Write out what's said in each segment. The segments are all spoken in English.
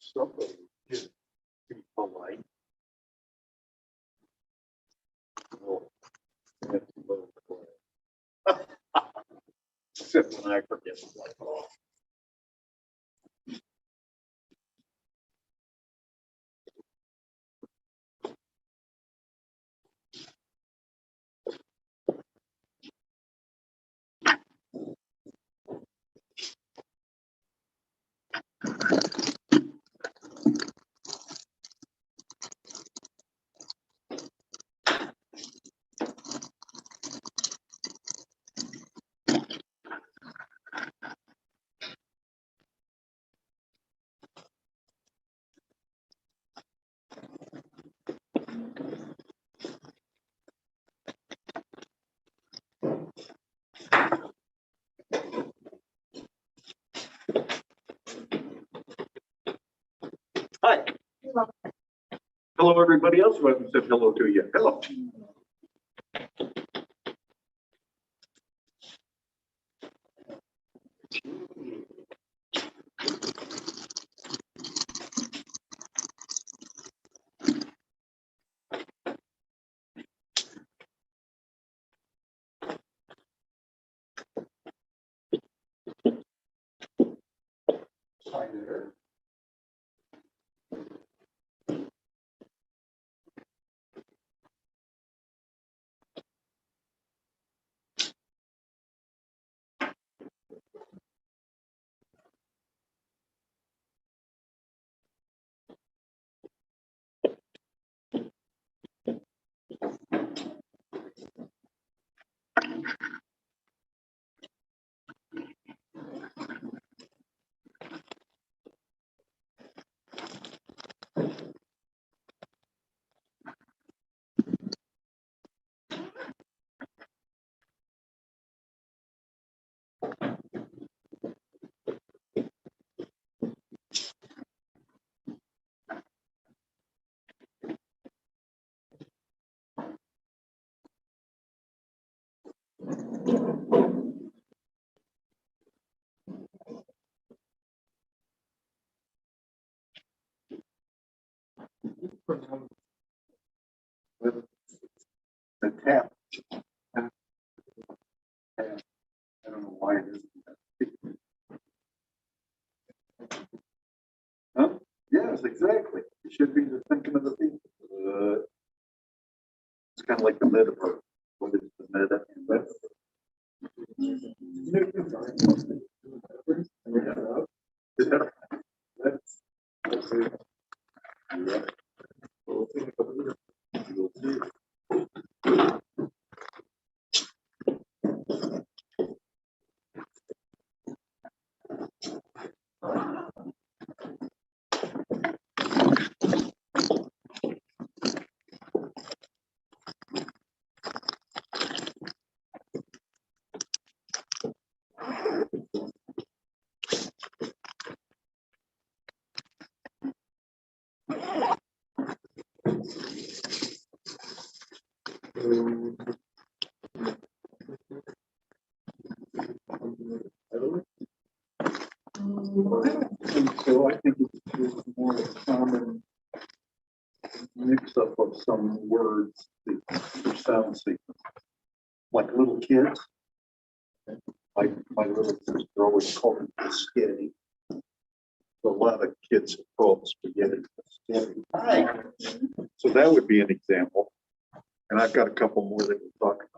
Somebody just be polite. Oh, that's a little quiet. Except when I forget, it's like, oh. Hi. Hello, everybody else who hasn't said hello to you. Hello. Hi there. With the tap. I don't know why it isn't. Huh? Yes, exactly. You should be thinking of the people. It's kind of like the metaphor. What is the meta? So I think it's more of a common mix up of some words or sound sequence. Like little kids. My little sister always called it spaghetti. A lot of kids have called spaghetti spaghetti. Hi. So that would be an example. And I've got a couple more that we'll talk about.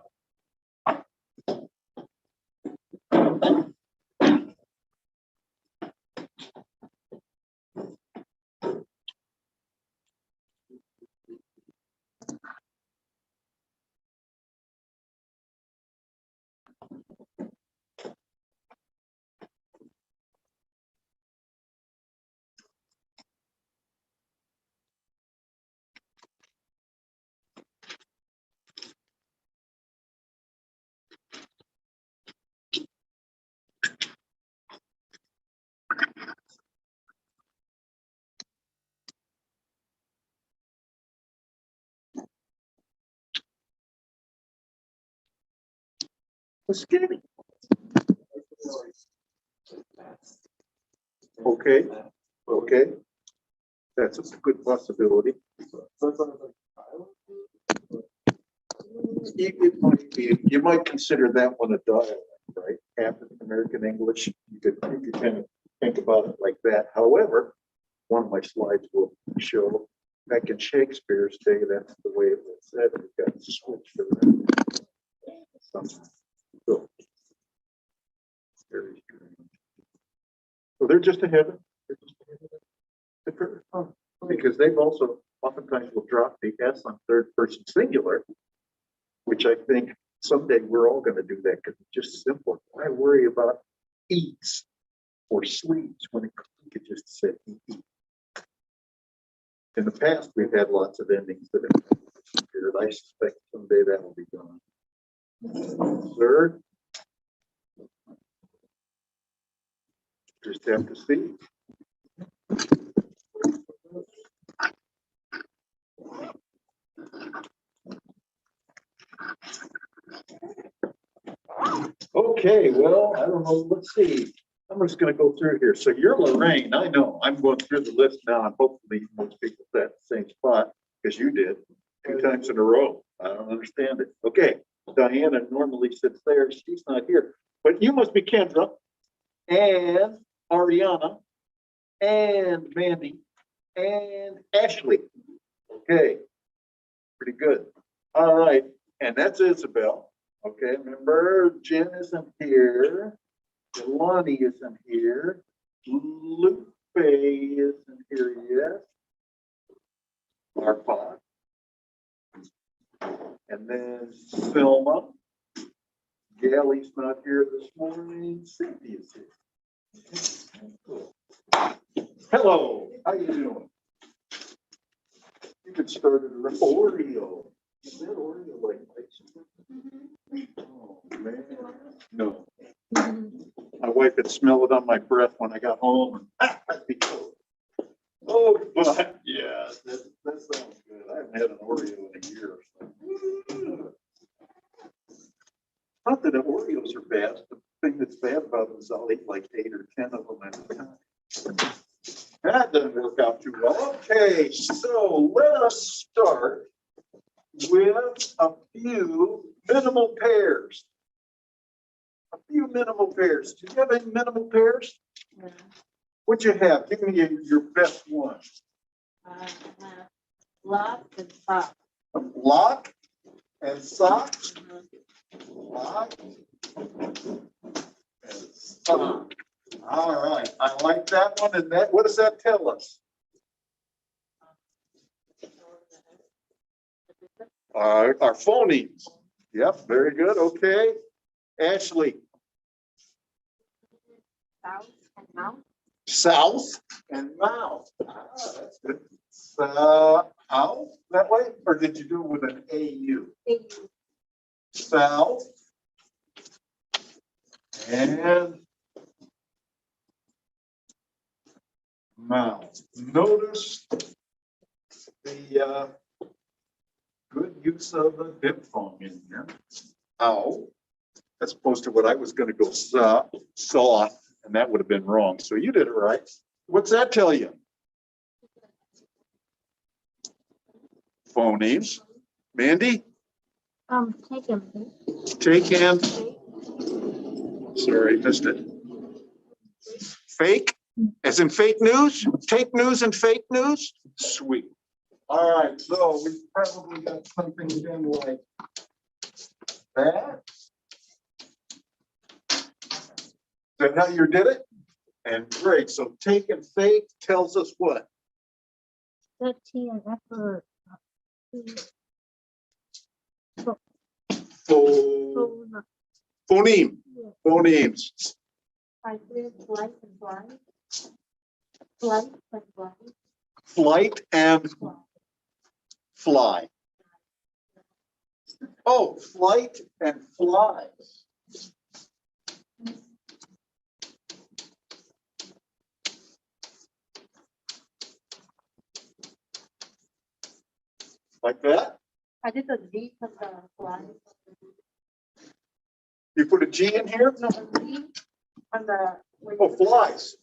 Skinny. Okay, okay. That's a good possibility. It might be, you might consider that one a dialect, right? African American English. You could kind of think about it like that. However, one of my slides will show back in Shakespeare's day, that's the way it was said. It got switched around. So, very strange. So they're just ahead of the curve. Because they've also oftentimes will drop the S on third person singular, which I think someday we're all going to do that because it's just simple. Why worry about eats or sleeps when it could just say eat? In the past, we've had lots of endings that have disappeared. I suspect someday that will be gone. Third, just have to see. Okay, well, I don't know. Let's see. I'm just going to go through here. So you're Lorraine. I know. I'm going through the list now, and hopefully most people at the same spot because you did 2 times in a row. I don't understand it. Okay, Diana normally sits there. She's not here, but you must be Kendra and Ariana and Mandy and Ashley. Okay, pretty good. All right, and that's Isabel. Okay, remember Jen isn't here. Lonnie isn't here. Lupe isn't here yet. Marpot. And then Selma. Galley's not here this morning. Cynthia's here. Hello, how you doing? You could start at an Oreo. Is that Oreo like ice cream? Oh man, no. My wife had smelled it on my breath when I got home. I'd be cold. Oh, but yeah, that sounds good. I haven't had an Oreo in a year or so. Not that the Oreos are bad. The thing that's bad about them is I'll eat like 8 or 10 of them at a time. That doesn't work out too well. Okay, so let us start with a few minimal pairs. A few minimal pairs. Do you have any minimal pairs? Yeah. What'd you have? Give me your best one. Lock and sock. Lock and socks. Lock and sock. All right. I like that one. And that, what does that tell us? Our phonemes. Yep, very good. Okay. Ashley. South and mouth. South and mouth. Ah, that's good. How? That way? Or did you do it with an AU? AU. South and mouth. Notice the good use of the diphthong in here. Ow. As opposed to what I was going to go saw, and that would have been wrong. So you did it right. What's that tell you? Phonemes. Mandy? Take him. Take and. Sorry, missed it. Fake? As in fake news? Take news and fake news? Sweet. All right, so we probably got something again like that. Is that how you did it? And great. So take and fake tells us what? The T and F are Phoneme. Phonemes. I did flight and fly. Flight and fly. Flight and fly. Oh, flight and fly. Like that? I did the V of the fly. You put a G in here? No, on the. Oh, flies.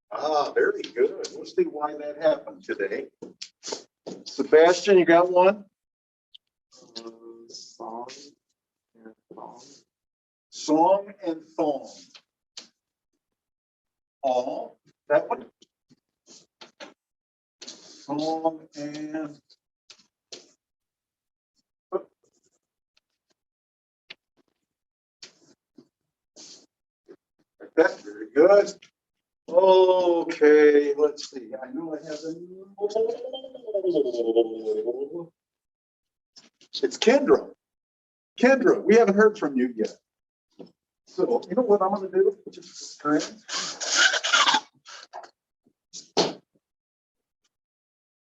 Ah, very good. We'll see why that happened today. Sebastian, you got one? Song and thong. Song and thong. All, that one? Song and. That's very good. Okay, let's see. I know I have a. It's Kendra. Kendra, we haven't heard from you yet. So, you know what I'm going to do? Just scratch.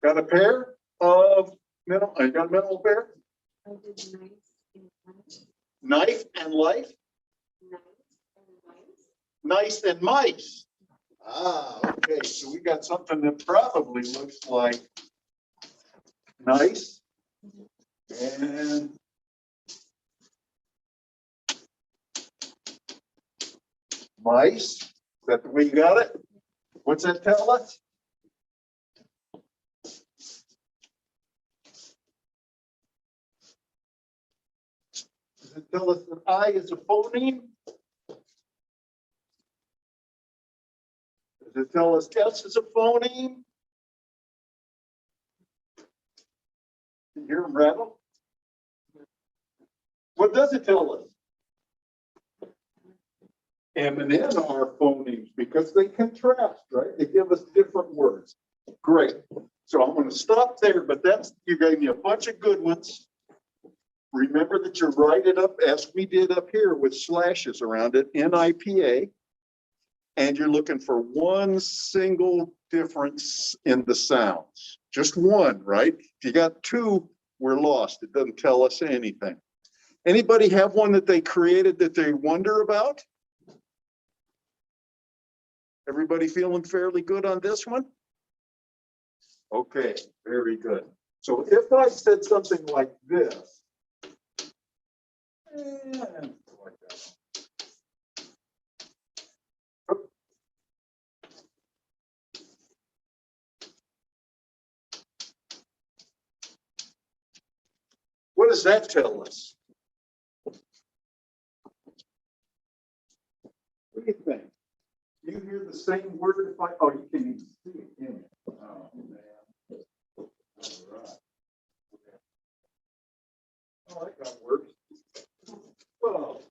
Got a pair of middle. I got a middle pair. I did nice and life. Knife and life. Nice and life. Nice and mice. Ah, okay. So we got something that probably looks like nice and mice. Is that the way you got it? What's that tell us? Does it tell us that I is a phoneme? Does it tell us S is a phoneme? Can you hear them rattle? What does it tell us? M and N are phonemes because they contrast, right? They give us different words. Great. So I'm going to stop there, but that's, you gave me a bunch of good ones. Remember that you write it up as we did up here with slashes around it, NIPA, and you're looking for one single difference in the sounds. Just one, right? If you got two, we're lost. It doesn't tell us anything. Anybody have one that they created that they wonder about? Everybody feeling fairly good on this one? Okay, very good. So if I said something like this, and like that. What does that tell us? What do you think? Do you hear the same word if I, oh, you can't even see it, can you? Oh, man. All right. Oh, that got worse. Well,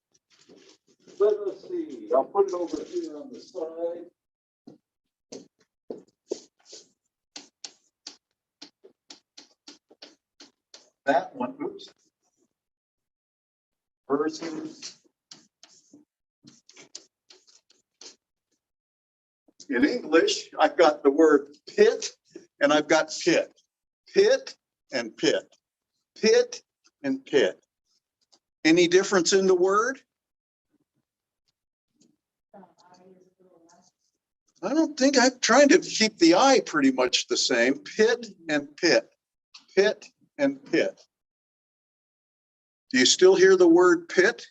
let us see. I'll put it over here on the side. That one, oops. Versus. In English, I've got the word pit and I've got pit. Pit and pit. Pit and pit. Any difference in the word? I don't think. I'm trying to keep the I pretty much the same. Pit and pit. Pit and pit. Do you still hear the word pit?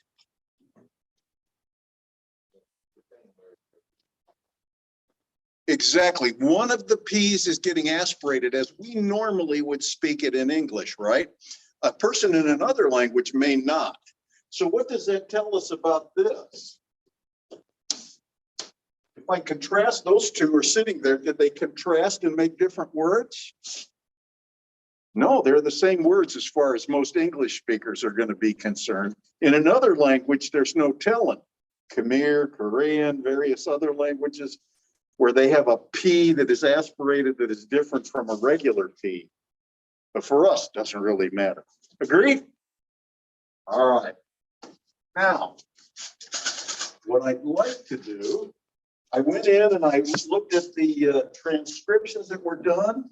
Exactly. One of the P's is getting aspirated as we normally would speak it in English, right? A person in another language may not. So what does that tell us about this? If I contrast, those two are sitting there, did they contrast and make different words? No, they're the same words as far as most English speakers are going to be concerned. In another language, there's no telling. Khmer, Korean, various other languages where they have a P that is aspirated that is different from a regular P. But for us, it doesn't really matter. Agreed? All right. Now, what I'd like to do, I went in and I looked at the transcriptions that were done.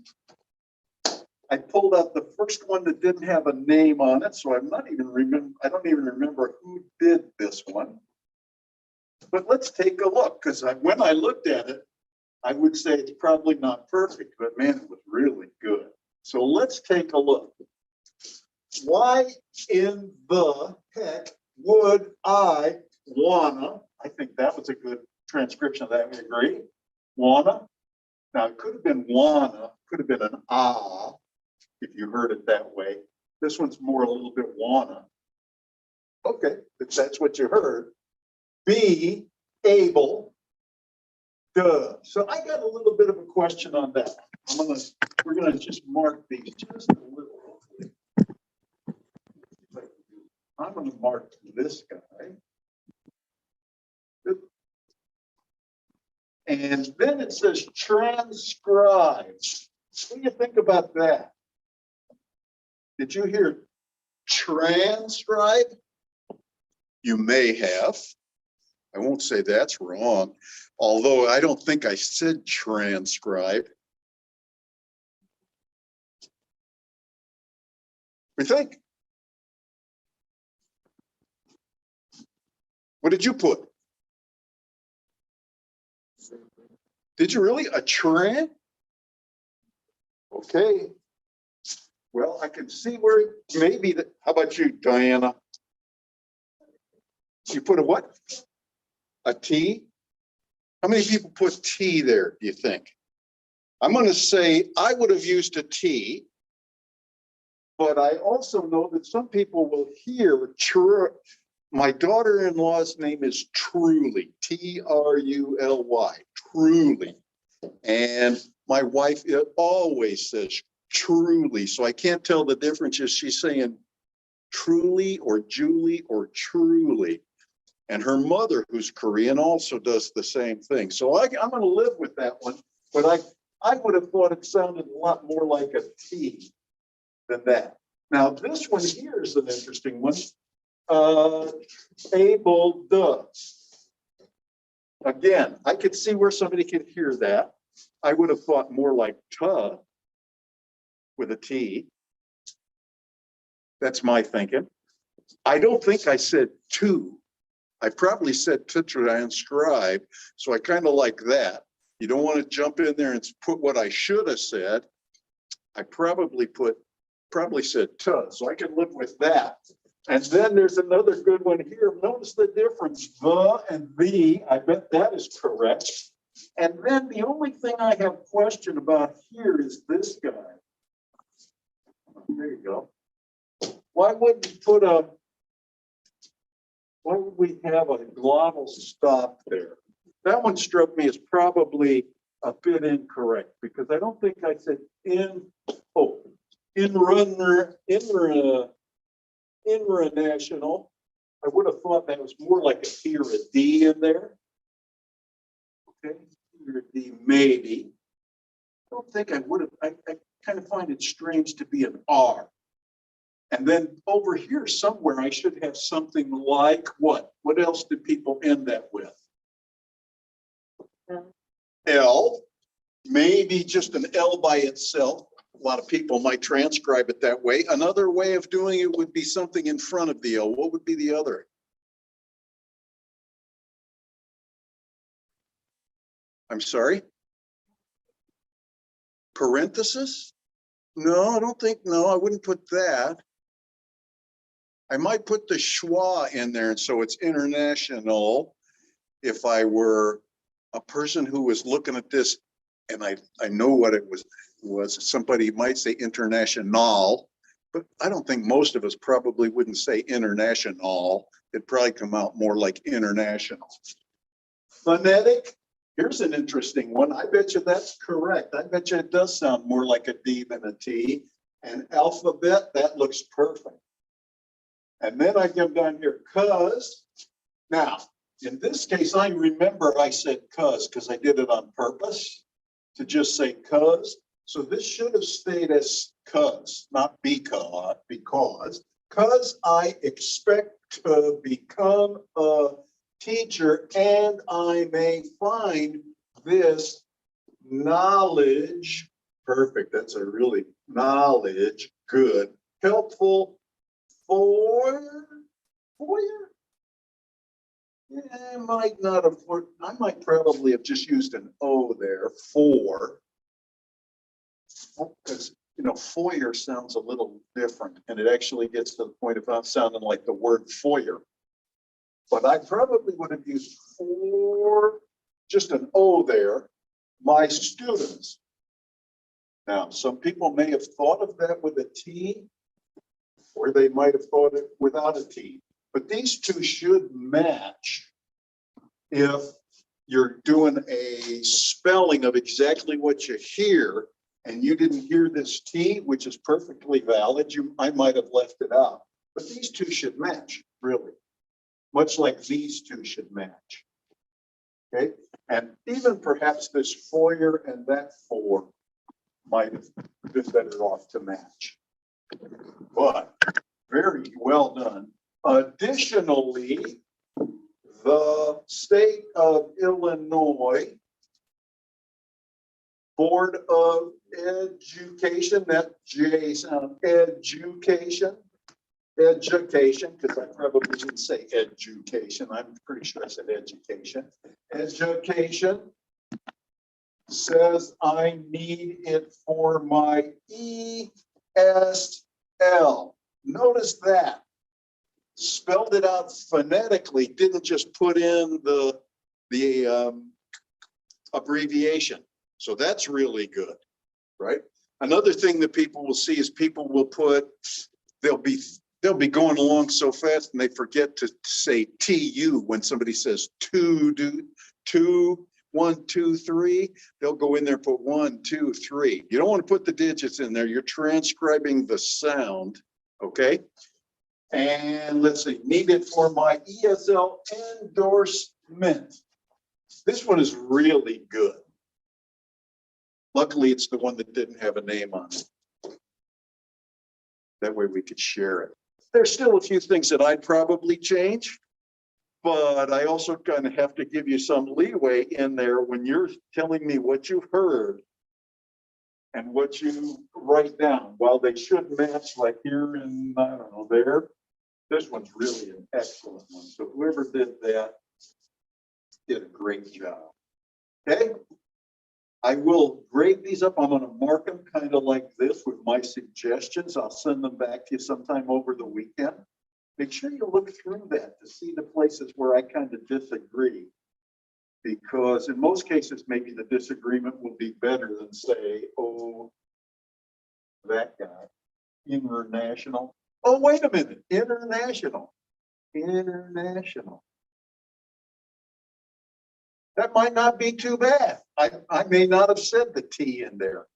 I pulled out the first one that didn't have a name on it, so I'm not even remember. I don't even remember who did this one. But let's take a look, because when I looked at it, I would say it's probably not perfect, but man, it was really good. So let's take a look. Why in the heck would I wanna, I think that was a good transcription of that, we agree? Wanna? Now, it could have been wanna, could have been an ah, if you heard it that way. This one's more a little bit wanna. Okay, if that's what you heard. Be able. Duh. So I got a little bit of a question on that. We're gonna just mark these just a little. I'm gonna mark this guy. And then it says transcribe. What do you think about that? Did you hear transcribe? You may have. I won't say that's wrong, although I don't think I said transcribe. We think. What did you put? Did you really? A tran? Okay. Well, I can see where maybe that. How about you, Diana? You put a what? A T? How many people put T there, do you think? I'm going to say I would have used a T, but I also know that some people will hear true. My daughter-in-law's name is Truly, Truly, Truly. And my wife always says Truly. So I can't tell the difference if she's saying Truly or Julie or Truly. And her mother, who's Korean, also does the same thing. So I'm going to live with that one. But I would have thought it sounded a lot more like a T than that. Now, this one here is an interesting one. Able to. Again, I could see where somebody could hear that. I would have thought more like to with a T. That's my thinking. I don't think I said to. I probably said to transcribe, so I kind of like that. You don't want to jump in there and put what I should have said. I probably said to, so I can live with that. And then there's another good one here. Notice the difference, the and the. I bet that is correct. And then the only thing I have question about here is this guy. There you go. Why wouldn't you put why would we have a glottal stop there? That one struck me as probably a bit incorrect because I don't think I said international. I would have thought that was more like a T or a D in there. Okay, T or a D maybe. I don't think I would have. I kind of find it strange to be an R. And then over here somewhere, I should have something like what? What else do people end that with? L. Maybe just an L by itself. A lot of people might transcribe it that way. Another way of doing it would be something in front of the L. What would be the other? I'm sorry? Parenthesis? No, I don't think, no, I wouldn't put that. I might put the schwa in there, and so it's international. If I were a person who was looking at this, and I know what it was somebody might say international, but I don't think most of us probably wouldn't say international. It'd probably come out more like international. Phonetic. Here's an interesting one. I bet you that's correct. I bet you it does sound more like a D than a T. And alphabet, that looks perfect. And then I come down here, cuz. Now, in this case, I remember I said cuz because I did it on purpose to just say cuz. So this should have stayed as cuz, not because. Because I expect to become a teacher and I may find this knowledge, perfect, that's a really knowledge, good, helpful, for you? Yeah, I might not have, I might probably have just used an O there, for, because, you know, foyer sounds a little different, and it actually gets to the point of sounding like the word foyer. but I probably would have used for just an O there, my students. Now, some people may have thought of that with a T, or they might have thought it without a T, but these two should match if you're doing a spelling of exactly what you hear and you didn't hear this T, which is perfectly valid. I might have left it out, but these two should match, really, much like these two should match. Okay, and even perhaps this foyer and that for might have been better off to match. But very well done. Additionally, the state of Illinois Board of Education, that J sound, education, because I probably didn't say education. I'm pretty sure I said education. Education says I need it for my ESL. Notice that. Spelled it out phonetically, didn't just put in the abbreviation. So that's really good, right? Another thing that people will see is people will put, they'll be going along so fast and they forget to say TU when somebody says two, 1, 2, 3. They'll go in there and put 1, 2, 3. You don't want to put the digits in there. You're transcribing the sound, okay? And let's see, needed for my ESL endorsement. This one is really good. Luckily, it's the one that didn't have a name on it. That way we could share it. There's still a few things that I'd probably change, but I also kind of have to give you some leeway in there when you're telling me what you heard and what you write down. While they should match, like here and I don't know, there, this one's really an excellent one. So whoever did that did a great job. Okay. I will grade these up. I'm going to mark them kind of like this with my suggestions. I'll send them back to you sometime over the weekend. Make sure you look through that to see the places where I kind of disagree. Because in most cases, maybe the disagreement will be better than say, oh, that guy, international. Oh, wait a minute, international. International. That might not be too bad. I may not have said the T in there.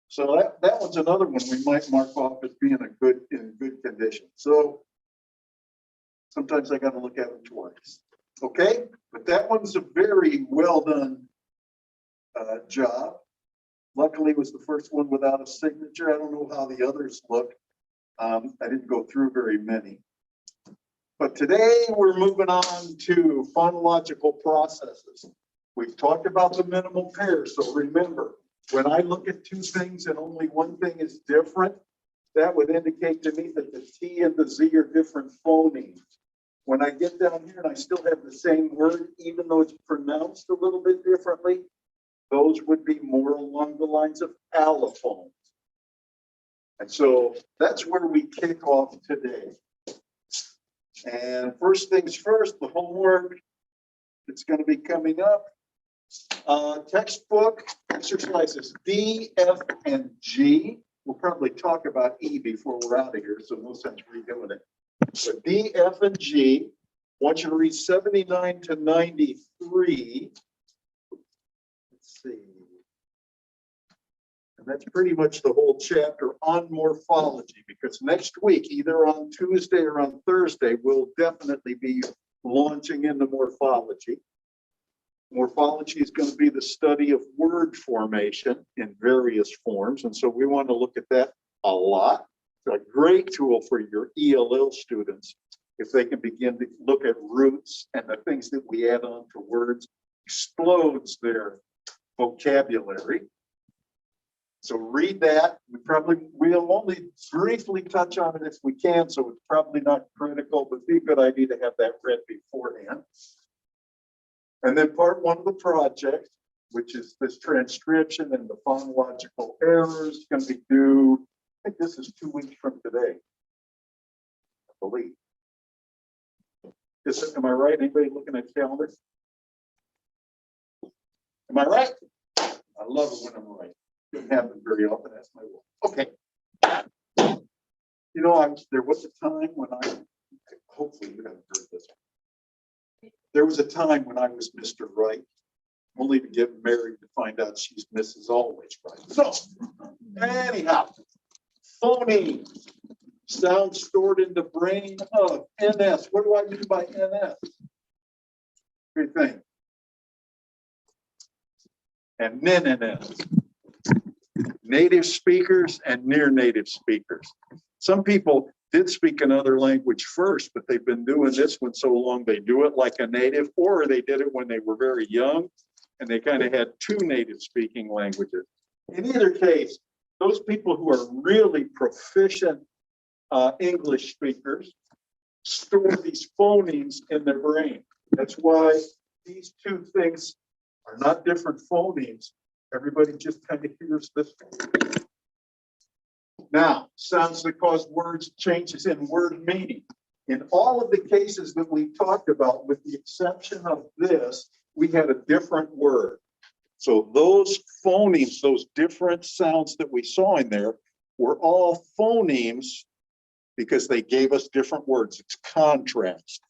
So that one's another one we might mark off as being in good condition. So sometimes I got to look at it twice. Okay, but that one's a very well done job. Luckily, it was the first one without a signature. I don't know how the others look. I didn't go through very many. But today we're moving on to phonological processes. We've talked about the minimal pairs. So remember, when I look at two things and only one thing is different, that would indicate to me that the T and the Z are different phonemes. When I get down here and I still have the same word, even though it's pronounced a little bit differently, those would be more along the lines of allophones. And so that's where we kick off today. And first things first, the homework, it's going to be coming up. Textbook exercises D, F, and G. We'll probably talk about E before we're out of here, so no sense redoing it. So D, F, and G. I want you to read 79 to 93. Let's see. And that's pretty much the whole chapter on morphology, because next week, either on Tuesday or on Thursday, we'll definitely be launching into morphology. Morphology is going to be the study of word formation in various forms. And so we want to look at that a lot. It's a great tool for your ELL students if they can begin to look at roots and the things that we add on to words, explodes their vocabulary. So read that. We'll only briefly touch on it if we can, so it's probably not critical, but it'd be a good idea to have that read beforehand. And then part one of the project, which is this transcription and the phonological errors, going to be due, I think this is 2 weeks from today, I believe. Am I right? Anybody looking at the calendar? Am I right? I love it when I'm right. Doesn't happen very often. That's my rule. Okay. You know, there was a time when hopefully you haven't heard this. There was a time when I was Mr. Right, only to get married to find out she's Mrs. Always Right. So, anyhow, phony sound stored in the brain of NS. What do I mean by NS? Good thing. And NNS. Native speakers and near native speakers. Some people did speak another language first, but they've been doing this one so long they do it like a native, or they did it when they were very young and they kind of had two native speaking languages. In either case, those people who are really proficient English speakers store these phonemes in their brain. That's why these two things are not different phonemes. Everybody just kind of hears this one. Now, sounds that cause words changes in word meaning. In all of the cases that we talked about, with the exception of this, we had a different word. So those phonemes, those different sounds that we saw in there, were all phonemes because they gave us different words. It's contrast.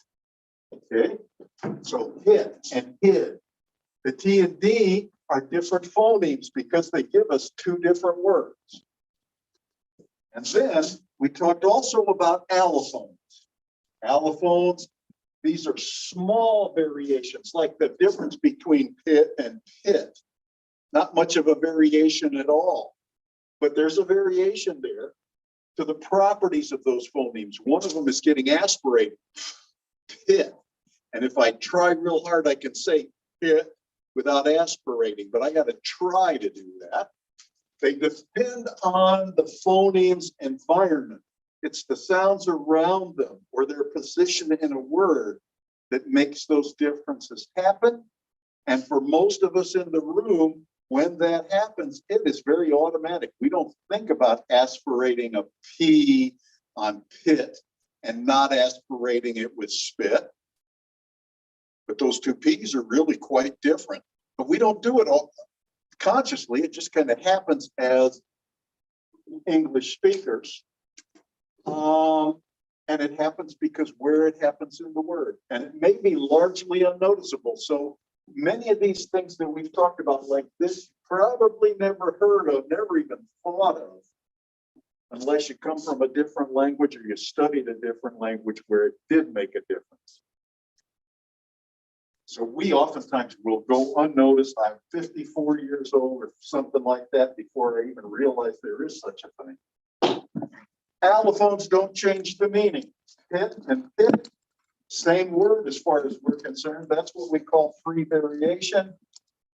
Okay, so hit and hid. The T and D are different phonemes because they give us two different words. And then we talked also about allophones. Allophones, these are small variations, like the difference between pit and pit. Not much of a variation at all, but there's a variation there to the properties of those phonemes. One of them is getting aspirated, pit. And if I try real hard, I can say pit without aspirating, but I got to try to do that. They depend on the phonemes environment. It's the sounds around them or their position in a word that makes those differences happen. And for most of us in the room, when that happens, it is very automatic. We don't think about aspirating a P on pit and not aspirating it with spit. But those two P's are really quite different. But we don't do it all consciously. It just kind of happens as English speakers. And it happens because where it happens in the word. And it may be largely unnoticeable. So many of these things that we've talked about like this, probably never heard of, never even thought of, unless you come from a different language or you studied a different language where it did make a difference. So we oftentimes will go unnoticed. I'm 54 years old or something like that before I even realized there is such a thing. Allophones don't change the meaning. Pit and pit, same word as far as we're concerned. That's what we call free variation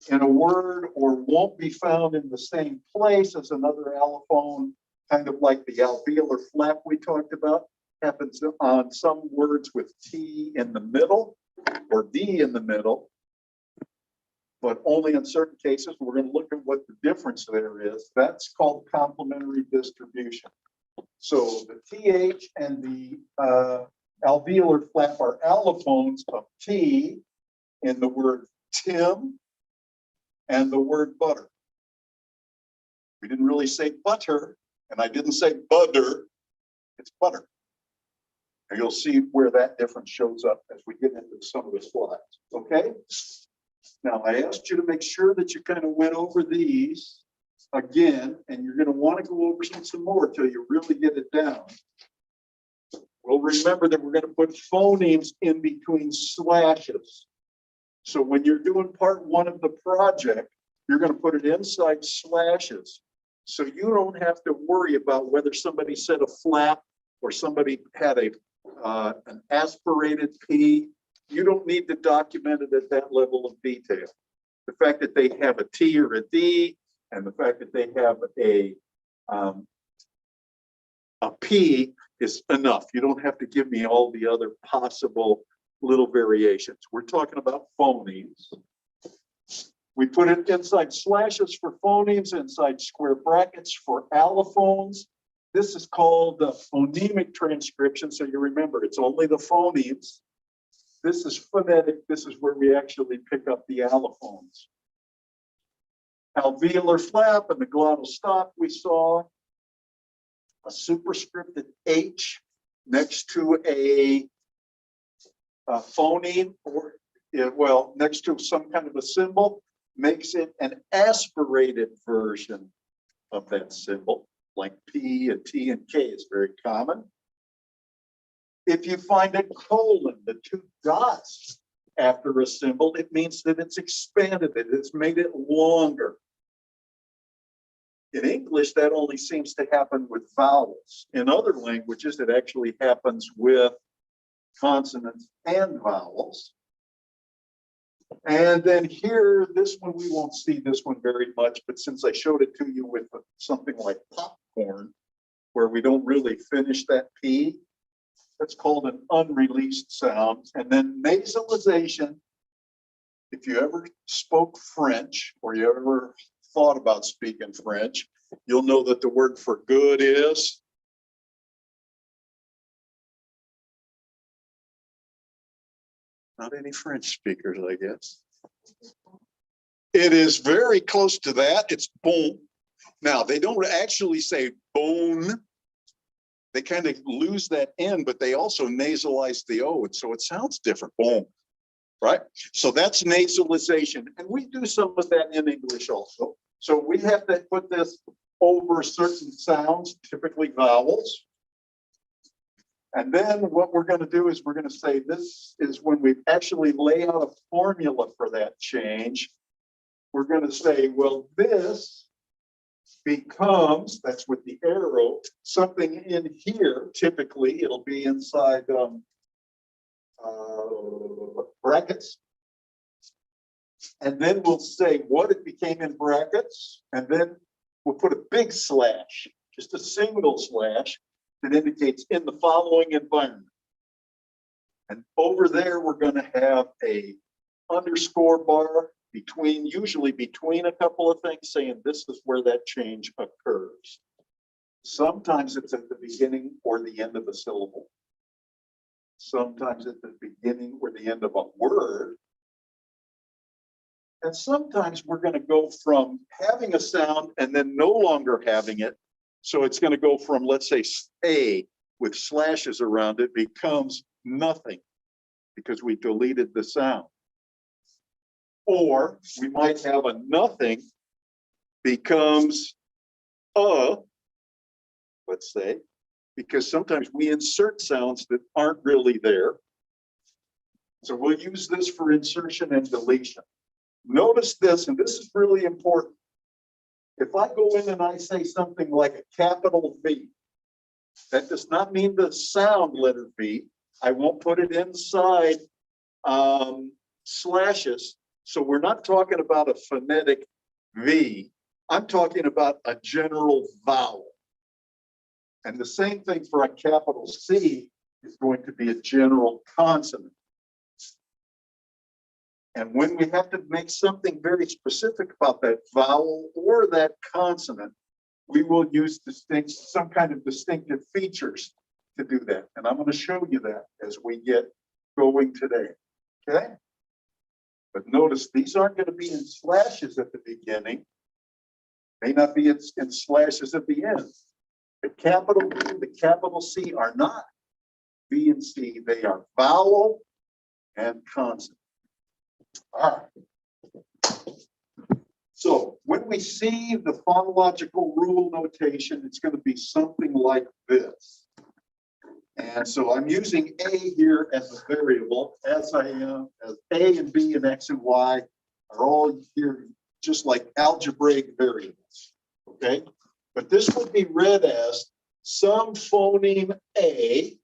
in a word, or won't be found in the same place as another allophone, kind of like the alveolar flap we talked about. Happens on some words with T in the middle or D in the middle, but only in certain cases. We're going to look at what the difference there is. That's called complementary distribution. So the TH and the alveolar flap are allophones of T in the word Tim and the word butter. We didn't really say butter, and I didn't say butter. It's butter. And you'll see where that difference shows up as we get into some of the slides. Okay? Now, I asked you to make sure that you kind of went over these again, and you're going to want to go over some more till you really get it down. Well, remember that we're going to put phonemes in between slashes. So when you're doing part one of the project, you're going to put it inside slashes. So you don't have to worry about whether somebody said a flap or somebody had an aspirated P. You don't need to document it at that level of detail. The fact that they have a T or a D, and the fact that they have a P is enough. You don't have to give me all the other possible little variations. We're talking about phonemes. We put it inside slashes for phonemes, inside square brackets for allophones. This is called the phonemic transcription. So you remember, it's only the phonemes. This is phonetic. This is where we actually pick up the allophones. Alveolar flap and the glottal stop we saw. A superscripted H next to a phoneme, or well, next to some kind of a symbol, makes it an aspirated version of that symbol, like P and T and K is very common. If you find a colon, the two dots after a symbol, it means that it's expanded it, it's made it longer. In English, that only seems to happen with vowels. In other languages, it actually happens with consonants and vowels. And then here, this one, we won't see this one very much, but since I showed it to you with something like popcorn, where we don't really finish that P, that's called an unreleased sound. And then nasalization, if you ever spoke French or you ever thought about speaking French, you'll know that the word for good is not any French speakers, I guess. It is very close to that. It's bon. Now, they don't actually say bone. They kind of lose that N, but they also nasalize the O, and so it sounds different. Bon, right? So that's nasalization. And we do some of that in English also. So we have to put this over certain sounds, typically vowels. And then what we're going to do is we're going to say this is when we actually lay out a formula for that change. We're going to say, well, this becomes, that's with the arrow, something in here. Typically, it'll be inside brackets. And then we'll say what it became in brackets. And then we'll put a big slash, just a single slash, that indicates in the following environment. And over there, we're going to have a underscore bar between, usually between a couple of things, saying this is where that change occurs. Sometimes it's at the beginning or the end of a syllable. Sometimes at the beginning or the end of a word. And sometimes we're going to go from having a sound and then no longer having it. So it's going to go from, let's say, A with slashes around it becomes nothing because we deleted the sound. Or we might have a nothing becomes a, let's say, because sometimes we insert sounds that aren't really there. So we'll use this for insertion and deletion. Notice this, and this is really important. If I go in and I say something like a capital V, that does not mean the sound letter V. I won't put it inside slashes. So we're not talking about a phonetic V. I'm talking about a general vowel. And the same thing for a capital C is going to be a general consonant. And when we have to make something very specific about that vowel or that consonant, we will use some kind of distinctive features to do that. And I'm going to show you that as we get going today. Okay? But notice these aren't going to be in slashes at the beginning. May not be in slashes at the end. The capital B and the capital C are not B and C. They are vowel and consonant. All right. So when we see the phonological rule notation, it's going to be something like this. And so I'm using A here as a variable, as I am, as A and B and X and Y are all here just like algebraic variables. Okay. But this would be read as some phoneme A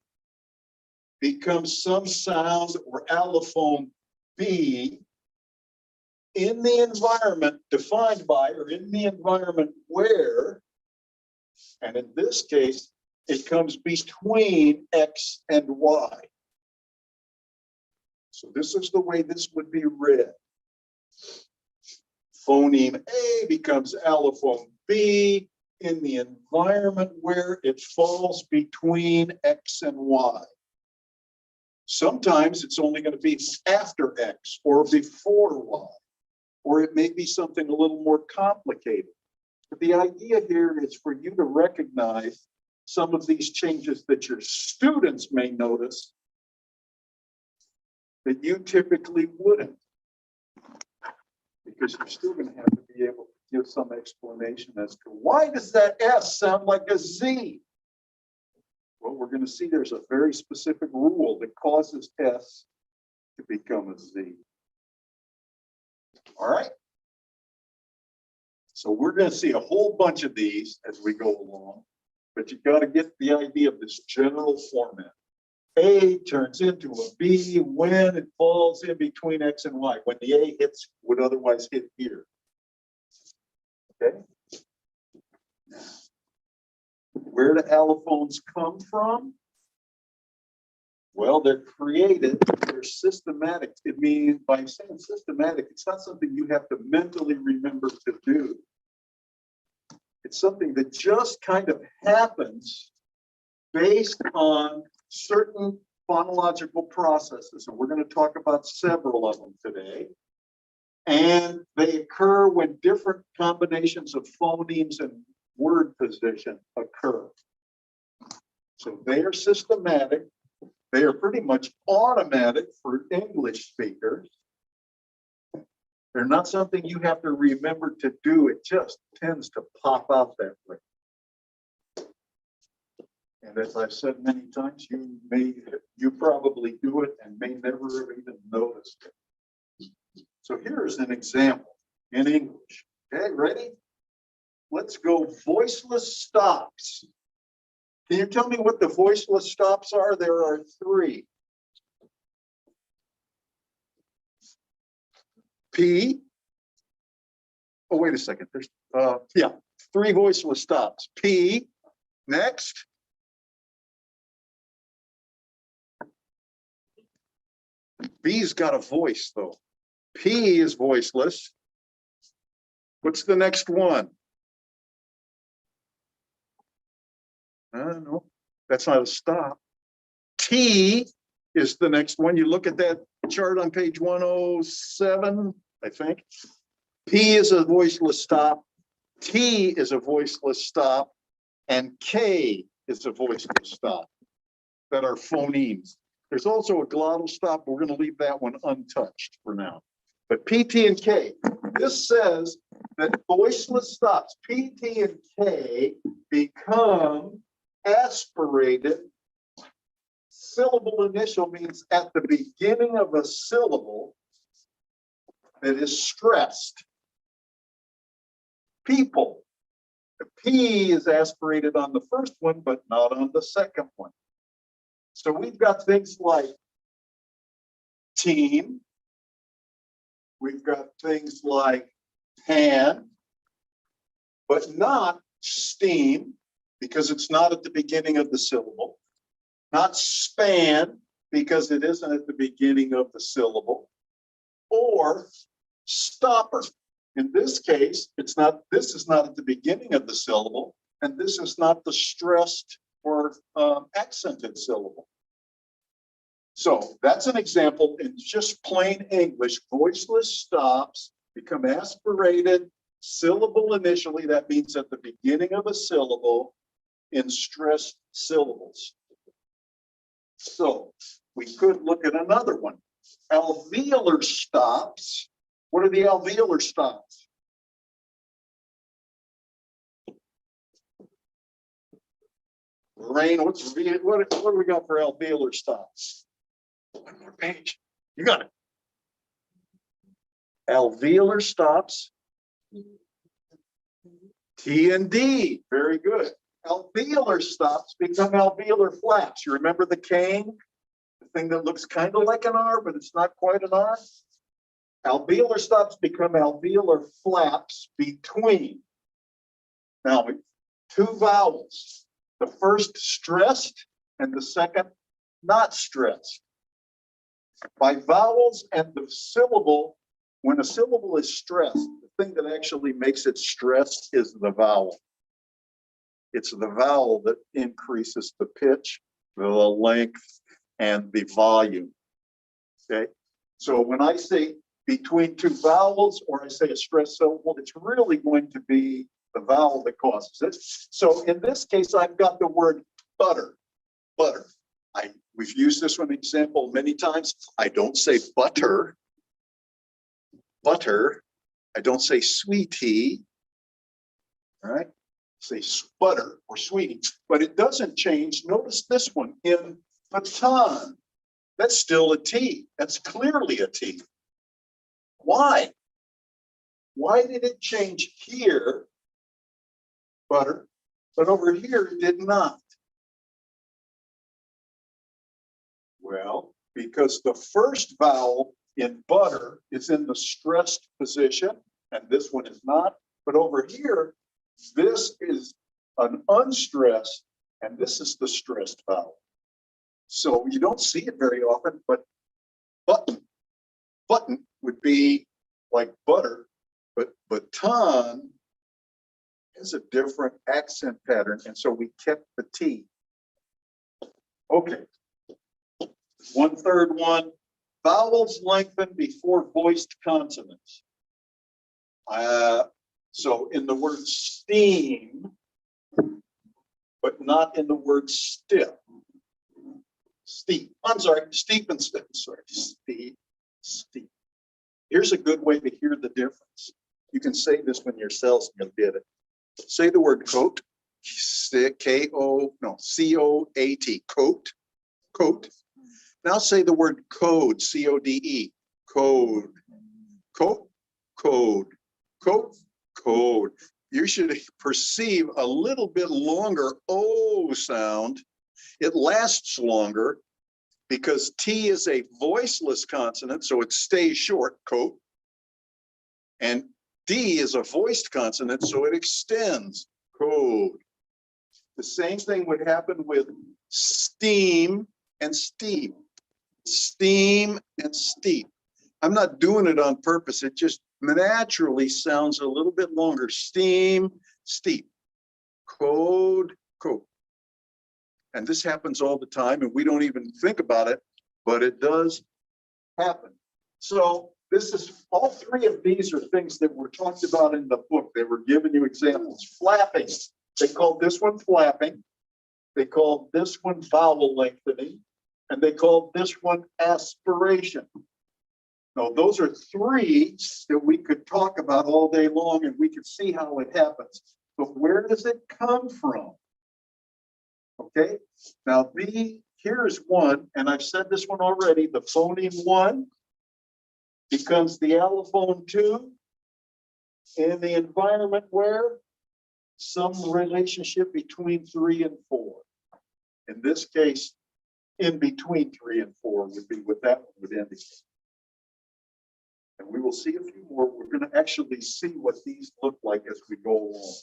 becomes some sound or allophone B in the environment defined by, or in the environment where, and in this case, it comes between X and Y. So this is the way this would be read. Phoneme A becomes allophone B in the environment where it falls between X and Y. Sometimes it's only going to be after X or before Y, or it may be something a little more complicated. But the idea here is for you to recognize some of these changes that your students may notice that you typically wouldn't. Because you're still going to have to be able to give some explanation as to why does that S sound like a Z? Well, we're going to see there's a very specific rule that causes S to become a Z. All right. So we're going to see a whole bunch of these as we go along, but you've got to get the idea of this general format. A turns into a B when it falls in between X and Y, when the A hits would otherwise hit here. Okay. Where do allophones come from? Well, they're created, they're systematic. It means by saying systematic, it's not something you have to mentally remember to do. It's something that just kind of happens based on certain phonological processes. And we're going to talk about several of them today. And they occur when different combinations of phonemes and word position occur. So they are systematic. They are pretty much automatic for English speakers. They're not something you have to remember to do. It just tends to pop out that way. And as I've said many times, you probably do it and may never have even noticed it. So here's an example in English. Okay, ready? Let's go voiceless stops. Can you tell me what the voiceless stops are? There are three. P. Oh, wait a second. There's three voiceless stops. P. Next. B's got a voice though. P is voiceless. What's the next one? No, that's not a stop. T is the next one. You look at that chart on page 107, I think. P is a voiceless stop. T is a voiceless stop. And K is a voiceless stop that are phonemes. There's also a glottal stop. But we're going to leave that one untouched for now. But P, T, and K. This says that voiceless stops, P, T, and K, become aspirated. Syllable initial means at the beginning of a syllable that is stressed. People. The P is aspirated on the first one, but not on the second one. So we've got things like team. We've got things like pan, but not steam, because it's not at the beginning of the syllable. Not span, because it isn't at the beginning of the syllable. Or stopper. In this case, this is not at the beginning of the syllable, and this is not the stressed or accented syllable. So that's an example in just plain English. Voiceless stops become aspirated, syllable initially. That means at the beginning of a syllable in stressed syllables. So we could look at another one. Alveolar stops. What are the alveolar stops? Lorraine, what do we got for alveolar stops? One more page. You got it. Alveolar stops. T and D. Very good. Alveolar stops become alveolar flaps. You remember the cane? The thing that looks kind of like an R, but it's not quite an R? Alveolar stops become alveolar flaps between. Now, two vowels. The first stressed and the second not stressed. By vowels and the syllable, when a syllable is stressed, the thing that actually makes it stressed is the vowel. It's the vowel that increases the pitch, the length, and the volume. Okay, so when I say between two vowels, or I say a stressed syllable, it's really going to be the vowel that causes it. So in this case, I've got the word butter. Butter. We've used this one example many times. I don't say butter. Butter. I don't say sweetie. All right. Say sputter or sweetie, but it doesn't change. Notice this one in baton. That's still a T. That's clearly a T. Why? Why did it change here, butter, but over here it did not? Well, because the first vowel in butter is in the stressed position, and this one is not. But over here, this is an unstressed, and this is the stressed vowel. So you don't see it very often, but button, button would be like butter, but baton has a different accent pattern, and so we kept the T. Okay. 1/3 one, vowels lengthen before voiced consonants. So in the word steam, but not in the word stiff. Steep. I'm sorry, steep and stiff. Sorry, steep, steep. Here's a good way to hear the difference. You can say this when you're sales and you'll get it. Say the word coat. C-O-A-T. Coat. Coat. Now say the word code. C-O-D-E. Code. Coat. Code. Coat. Code. You should perceive a little bit longer O sound. It lasts longer because T is a voiceless consonant, so it stays short, coat. And D is a voiced consonant, so it extends, code. The same thing would happen with steam and steep. Steam and steep. I'm not doing it on purpose. It just naturally sounds a little bit longer. Steam, steep. Code, code. And this happens all the time, and we don't even think about it, but it does happen. So this is, all three of these are things that were talked about in the book. They were giving you examples. Flapping. They called this one flapping. They called this one vowel lengthening. And they called this one aspiration. Now, those are three that we could talk about all day long, and we could see how it happens. But where does it come from? Okay, now here's one, and I've said this one already. The phoneme 1 becomes the allophone 2 in the environment where some relationship between 3 and 4. In this case, in between 3 and 4 would be what that one would indicate. And we will see a few more. We're going to actually see what these look like as we go along.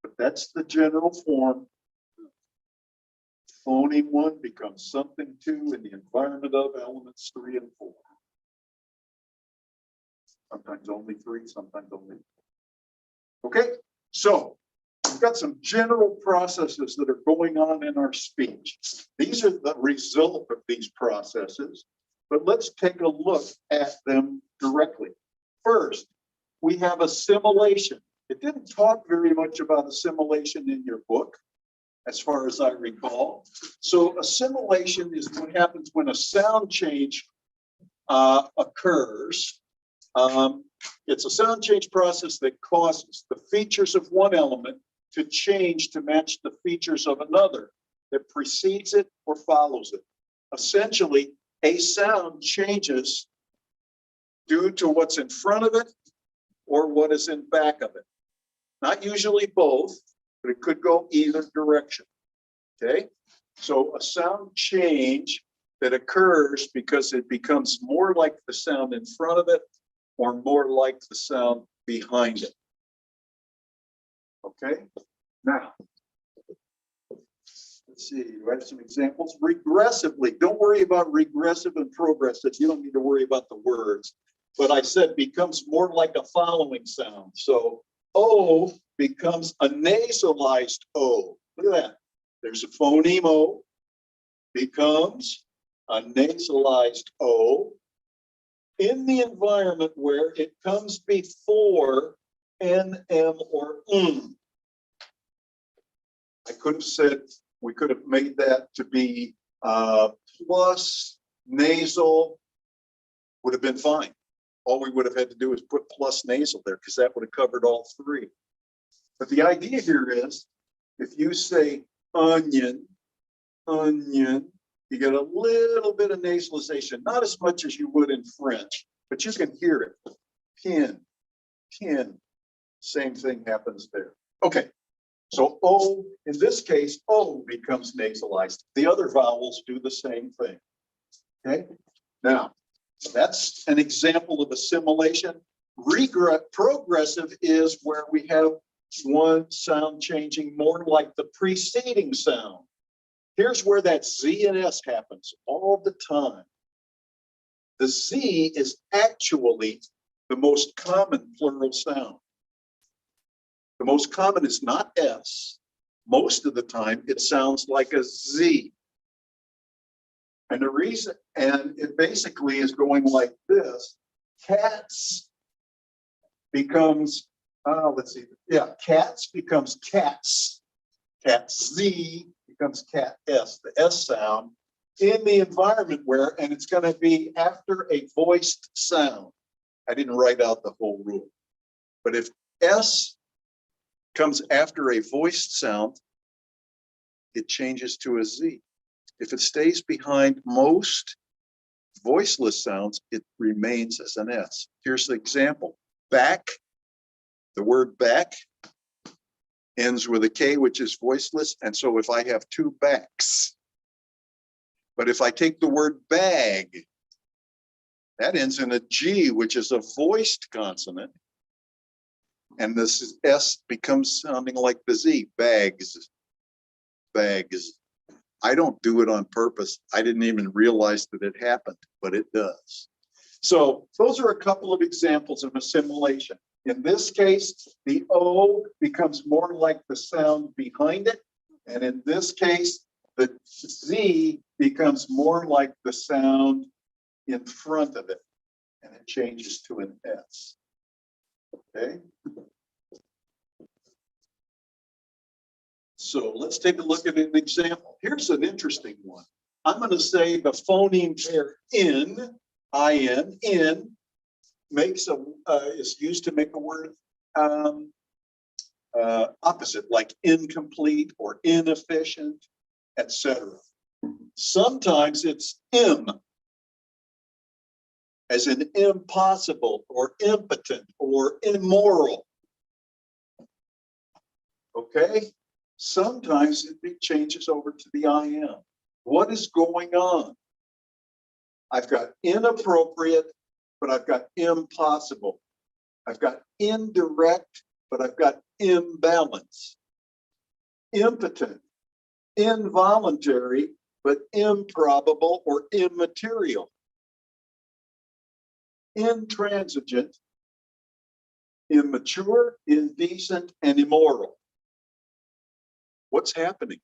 But that's the general form. Phoneme 1 becomes something 2 in the environment of elements 3 and 4. Sometimes only 3, sometimes only 4. Okay, so we've got some general processes that are going on in our speech. These are the result of these processes, but let's take a look at them directly. First, we have assimilation. It didn't talk very much about assimilation in your book, as far as I recall. So assimilation is what happens when a sound change occurs. It's a sound change process that causes the features of one element to change to match the features of another that precedes it or follows it. Essentially, a sound changes due to what's in front of it or what is in back of it. Not usually both, but it could go either direction. Okay, so a sound change that occurs because it becomes more like the sound in front of it or more like the sound behind it. Okay, now let's see, do I have some examples? Regressively, don't worry about regressive and progressive. You don't need to worry about the words, but I said becomes more like a following sound. So O becomes a nasalized O. Look at that. There's a phoneme O, becomes a nasalized O in the environment where it comes before N, M, or I could have said, we could have made that to be plus nasal, would have been fine. All we would have had to do is put plus nasal there because that would have covered all three. But the idea here is, if you say onion, onion, you get a little bit of nasalization, not as much as you would in French, but you can hear it. Pin, pin, same thing happens there. Okay, so O, in this case, O becomes nasalized. The other vowels do the same thing. Okay, now that's an example of assimilation. Progressive is where we have one sound changing more like the preceding sound. Here's where that Z and S happens all the time. The Z is actually the most common plural sound. The most common is not S. Most of the time, it sounds like a Z. And the reason, and it basically is going like this. Cats becomes, let's see, yeah, cats becomes cats. Cat Z becomes cat S, the S sound, in the environment where, and it's going to be after a voiced sound. I didn't write out the whole rule, but if S comes after a voiced sound, it changes to a Z. If it stays behind most voiceless sounds, it remains as an S. Here's the example. Back, the word back ends with a K, which is voiceless. And so if I have two backs, but if I take the word bag, that ends in a G, which is a voiced consonant. And this S becomes sounding like the Z, bags, bags. I don't do it on purpose. I didn't even realize that it happened, but it does. So those are a couple of examples of assimilation. In this case, the O becomes more like the sound behind it. And in this case, the Z becomes more like the sound in front of it. And it changes to an S. Okay. So let's take a look at an example. Here's an interesting one. I'm going to say the phoneme pair in, in, makes a is used to make a word opposite, like incomplete or inefficient, etc. Sometimes it's im, as in impossible or impotent or immoral. Okay. Sometimes it changes over to the IM. What is going on? I've got inappropriate, but I've got impossible. I've got indirect, but I've got imbalance. Impotent, involuntary, but improbable or immaterial. Intransigent, immature, indecent, and immoral. What's happening?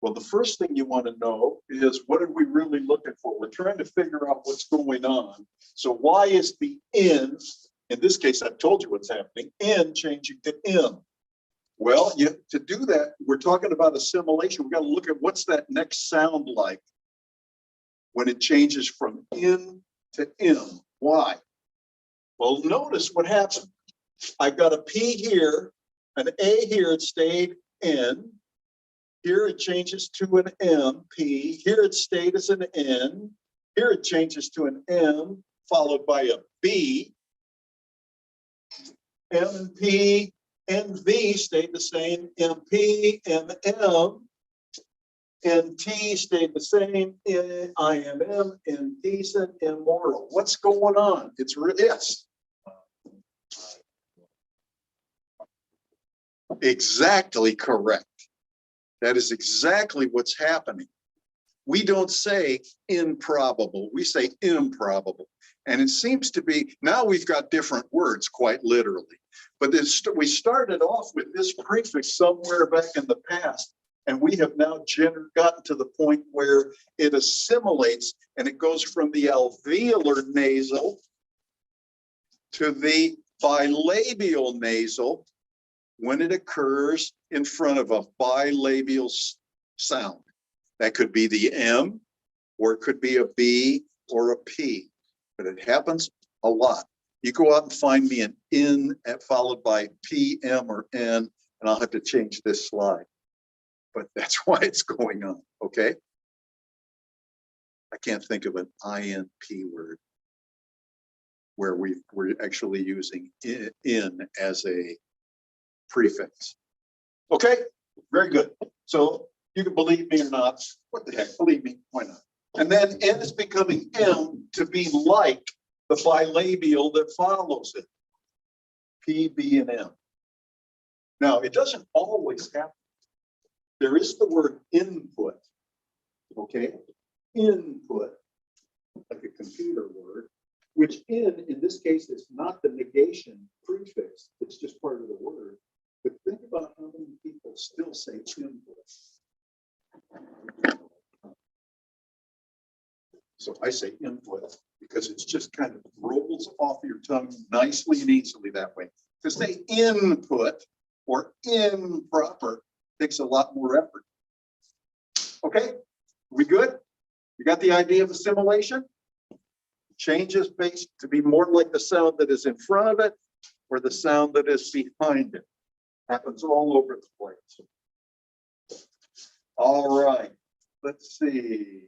Well, the first thing you want to know is, what are we really looking for? We're trying to figure out what's going on. So why is the in this case, I've told you what's happening, in changing to M? Well, to do that, we're talking about assimilation. We've got to look at what's that next sound like when it changes from in to M. Why? Well, notice what happened. I've got a P here, an A here, it stayed N. Here it changes to an M, P. Here it stayed as an N. Here it changes to an M, followed by a B. M and P and V stayed the same. MP, MM, and T stayed the same. IMM, indecent, immoral. What's going on? It's yes. Exactly correct. That is exactly what's happening. We don't say improbable, we say improbable. And it seems to be, now we've got different words, quite literally. But we started off with this prefix somewhere back in the past. And we have now gotten to the point where it assimilates and it goes from the alveolar nasal to the bilabial nasal when it occurs in front of a bilabial sound. That could be the M, or it could be a B or a P, but it happens a lot. You go out and find me an N followed by P, M, or N, and I'll have to change this slide. But that's why it's going on, okay? I can't think of an INP word where we're actually using in as a prefix. Okay, very good. So you can believe me or not. What the heck, believe me, why not? And then N is becoming M to be like the bilabial that follows it. P, B, and M. Now, it doesn't always happen. There is the word input, okay? Input, like a computer word, which in this case is not the negation prefix, it's just part of the word. But think about how many people still say input. So I say input because it's just kind of rolls off your tongue nicely and easily that way. To say input or improper takes a lot more effort. Okay, we good? You got the idea of assimilation? Changes based to be more like the sound that is in front of it or the sound that is behind it. Happens all over the place. All right, let's see.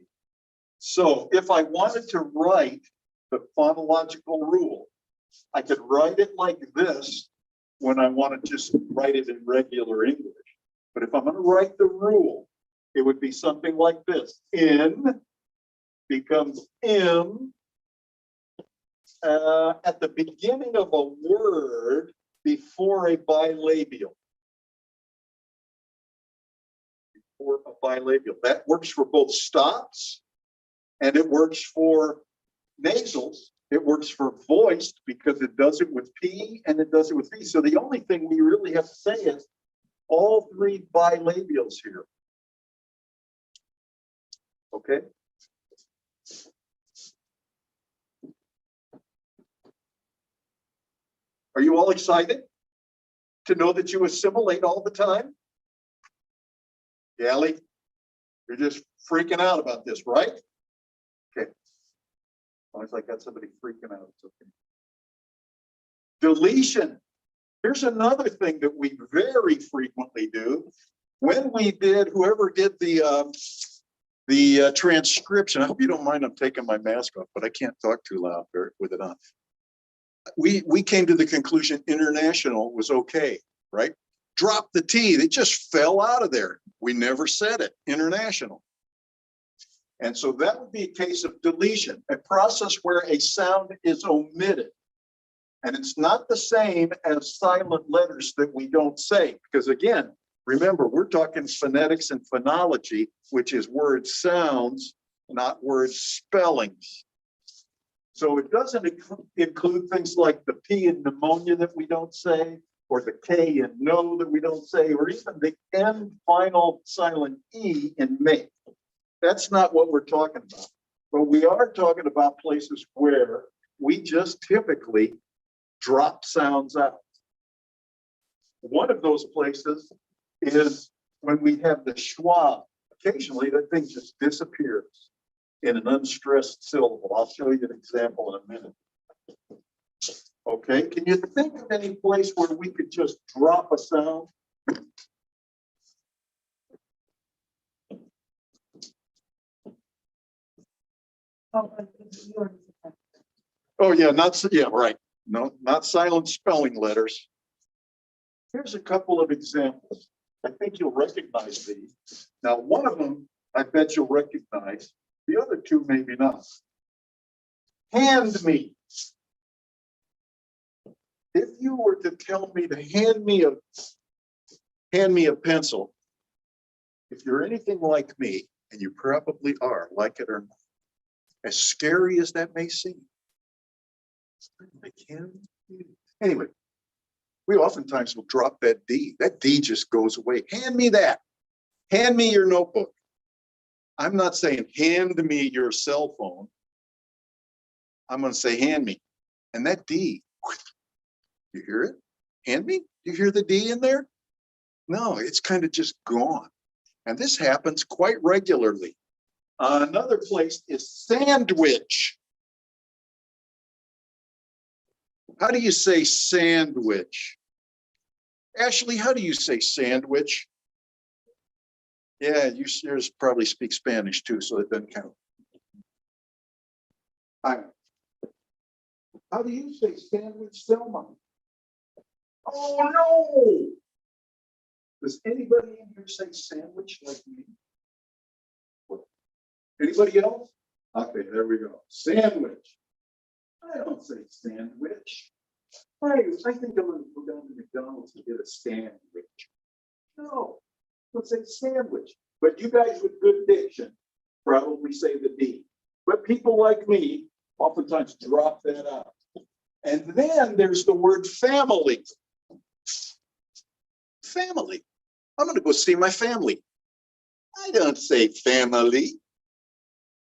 So if I wanted to write the phonological rule, I could write it like this when I want to just write it in regular English. But if I'm going to write the rule, it would be something like this. In becomes M at the beginning of a word before a bilabial. Before a bilabial. That works for both stops and it works for nasals. It works for voiced because it does it with P and it does it with V. So the only thing we really have to say is all three bilabials here. Okay. Are you all excited to know that you assimilate all the time? Gally, you're just freaking out about this, right? Okay. As long as I got somebody freaking out, it's okay. Deletion. Here's another thing that we very frequently do. When we did, whoever did the transcription, I hope you don't mind I'm taking my mask off, but I can't talk too loud with it on. We came to the conclusion international was okay, right? Drop the T, it just fell out of there. We never said it, international. And so that would be a case of deletion, a process where a sound is omitted. And it's not the same as silent letters that we don't say, because again, remember, we're talking phonetics and phonology, which is word sounds, not word spellings. So it doesn't include things like the P in pneumonia that we don't say, or the K in no that we don't say, or even the N final silent E in make. That's not what we're talking about. But we are talking about places where we just typically drop sounds out. One of those places is when we have the schwa. Occasionally, that thing just disappears in an unstressed syllable. I'll show you an example in a minute. Okay, can you think of any place where we could just drop a sound? Oh yeah, right. No, not silent spelling letters. Here's a couple of examples. I think you'll recognize these. Now, one of them, I bet you'll recognize. The other two, maybe not. Hand me. If you were to tell me to hand me a pencil, if you're anything like me, and you probably are, like it or not, as scary as that may seem, I can. Anyway, we oftentimes will drop that D. That D just goes away. Hand me that. Hand me your notebook. I'm not saying hand me your cell phone. I'm going to say hand me. And that D, you hear it? Hand me? You hear the D in there? No, it's kind of just gone. And this happens quite regularly. Another place is sandwich. How do you say sandwich? Ashley, how do you say sandwich? Yeah, yours probably speak Spanish too, so it doesn't count. How do you say sandwich, Selma? Oh no! Does anybody in here say sandwich like me? Anybody else? Okay, there we go. Sandwich. I don't say sandwich. I think I'm going to go down to McDonald's and get a sandwich. No, let's say sandwich. But you guys with good diction probably say the D. But people like me oftentimes drop that out. And then there's the word family. Family. I'm going to go see my family. I don't say family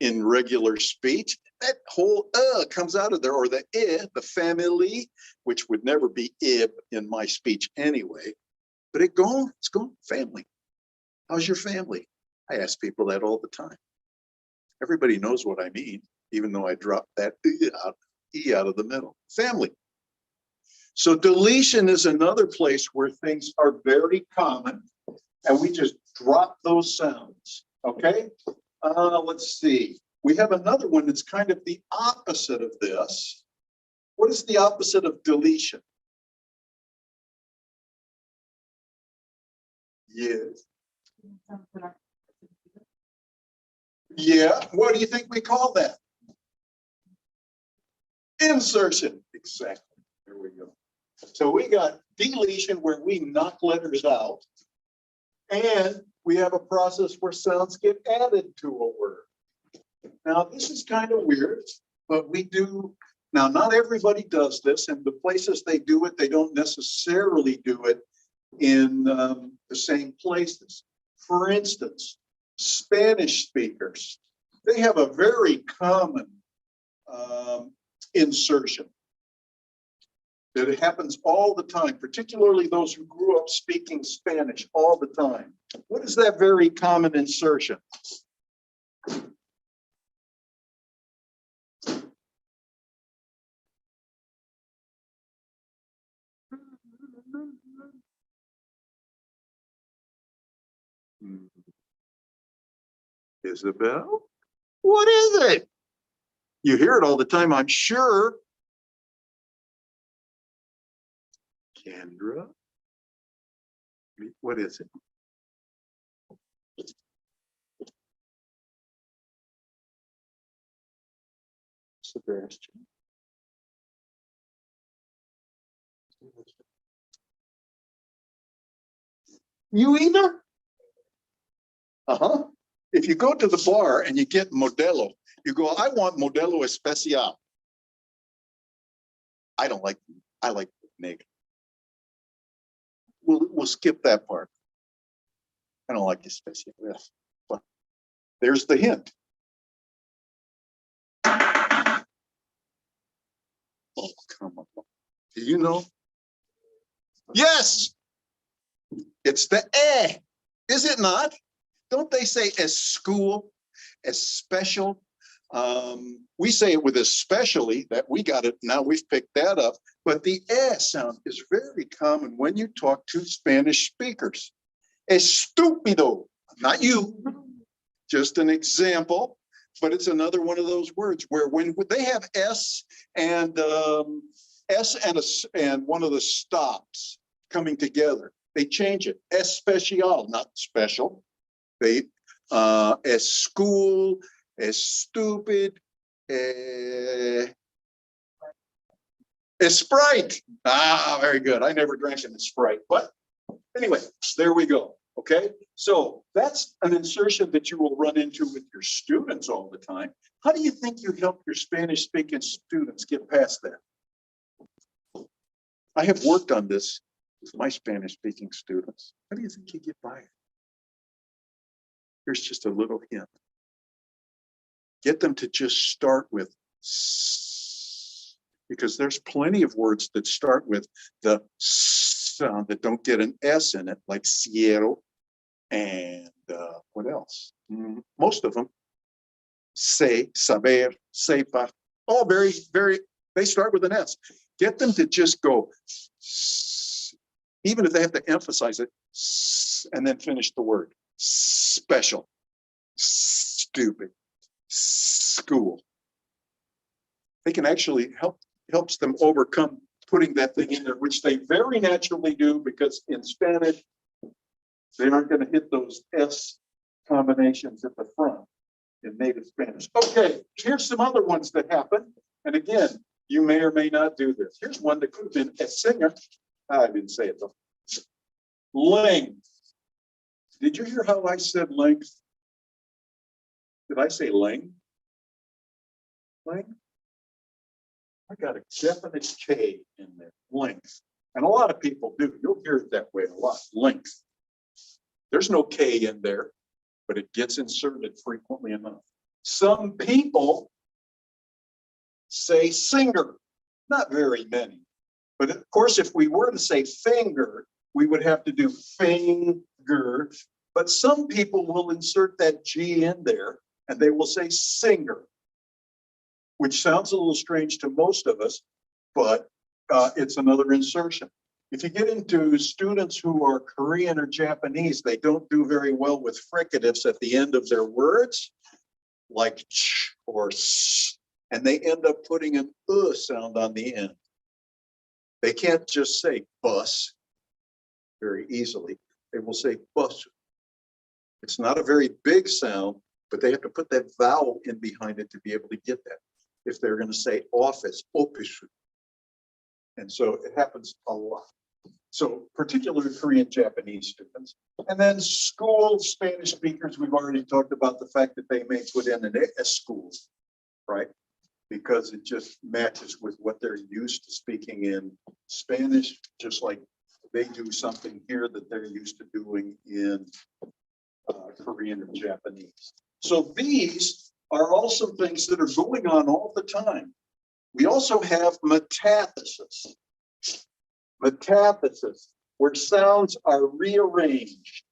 in regular speech. That whole comes out of there, or the the family, which would never be ib in my speech anyway. But it's gone, family. How's your family? I ask people that all the time. Everybody knows what I mean, even though I dropped that E out of the middle. Family. So deletion is another place where things are very common, and we just drop those sounds, okay? Let's see. We have another one that's kind of the opposite of this. What is the opposite of deletion? Yes. Yeah, what do you think we call that? Insertion. Exactly. There we go. So we got deletion where we knock letters out, and we have a process where sounds get added to a word. Now, this is kind of weird, but we do. Now, not everybody does this, and the places they do it, they don't necessarily do it in the same places. For instance, Spanish speakers, they have a very common insertion. That it happens all the time, particularly those who grew up speaking Spanish all the time. What is that very common insertion? Isabel? What is it? You hear it all the time, I'm sure. Kendra? What is it? Sebastian. You either? Uh-huh. If you go to the bar and you get Modelo, you go, I want Modelo Especial. I don't like, I like Negro. We'll skip that part. I don't like Especial. Yes. But there's the hint. Oh, come on. Do you know? Yes. It's the eh. Is it not? Don't they say as school, as special? We say it with especially, that we got it, now we've picked that up, but the eh sound is very common when you talk to Spanish speakers. Estúpido, not you, just an example, but it's another one of those words where when they have S and and one of the stops coming together, they change it. Especial, not special. They as school, as stupid, as Sprite. Ah, very good. I never drank in Sprite, but anyway, there we go. Okay, so that's an insertion that you will run into with your students all the time. How do you think you help your Spanish speaking students get past that? I have worked on this with my Spanish speaking students. How do you think you get by it? Here's just a little hint. Get them to just start with s, because there's plenty of words that start with the s sound that don't get an S in it, like cielo and what else? Most of them, say, saber, sepa, all very, very, they start with an S. Get them to just go, even if they have to emphasize it, and then finish the word. Special, stupid, school. They can actually helps them overcome putting that thing in there, which they very naturally do, because in Spanish, they aren't going to hit those S combinations at the front in native Spanish. Okay, here's some other ones that happen. And again, you may or may not do this. Here's one that could have been a singer. I didn't say it though. Length. Did you hear how I said length? Did I say length? Length? I got a definite K in there, length. And a lot of people do. You'll hear it that way a lot, length. There's no K in there, but it gets inserted frequently enough. Some people say singer, not very many. But of course, if we were to say finger, we would have to do finger. But some people will insert that G in there and they will say singer, which sounds a little strange to most of us, but it's another insertion. If you get into students who are Korean or Japanese, they don't do very well with fricatives at the end of their words, like ch or s, and they end up putting an sound on the end. They can't just say bus very easily. They will say bus. It's not a very big sound, but they have to put that vowel in behind it to be able to get that. If they're going to say office, opishu. And so it happens a lot. So particularly Korean, Japanese students. And then school Spanish speakers, we've already talked about the fact that they may put in an S school, right? Because it just matches with what they're used to speaking in Spanish, just like they do something here that they're used to doing in Korean or Japanese. So these are also things that are going on all the time. We also have metathesis. Metathesis, where sounds are rearranged.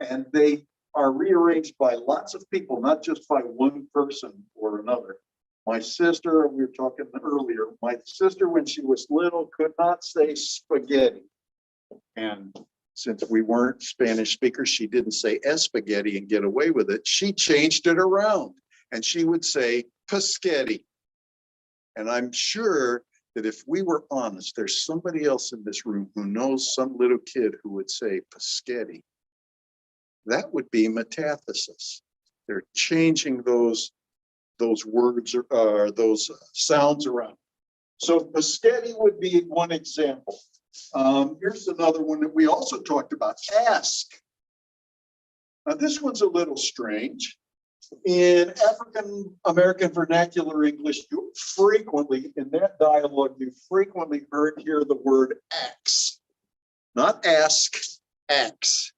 And they are rearranged by lots of people, not just by one person or another. My sister, we were talking earlier, my sister, when she was little, could not say spaghetti. And since we weren't Spanish speakers, she didn't say spaghetti and get away with it. She changed it around and she would say paschetti. And I'm sure that if we were honest, there's somebody else in this room who knows some little kid who would say paschetti. That would be metathesis. They're changing those words or those sounds around. So paschetti would be one example. Here's another one that we also talked about, ask. Now this one's a little strange. In African American vernacular English, you frequently, in that dialogue, you frequently hear the word ax. Not ask, ax.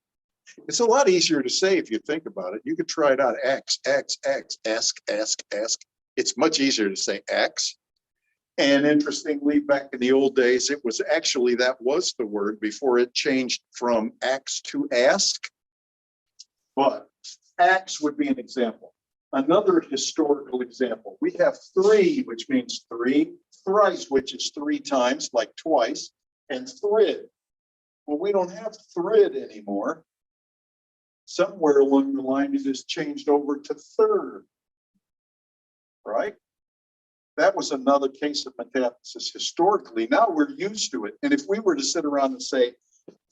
It's a lot easier to say if you think about it. You could try it out, ax, ax, ax, ask, ask, ask. It's much easier to say ax. And interestingly, back in the old days, it was actually, that was the word before it changed from ax to ask. But ax would be an example. Another historical example, we have three, which means three, thrice, which is three times, like twice, and thrid. Well, we don't have thrid anymore. Somewhere along the line, it is changed over to third, right? That was another case of metathesis historically. Now we're used to it. And if we were to sit around and say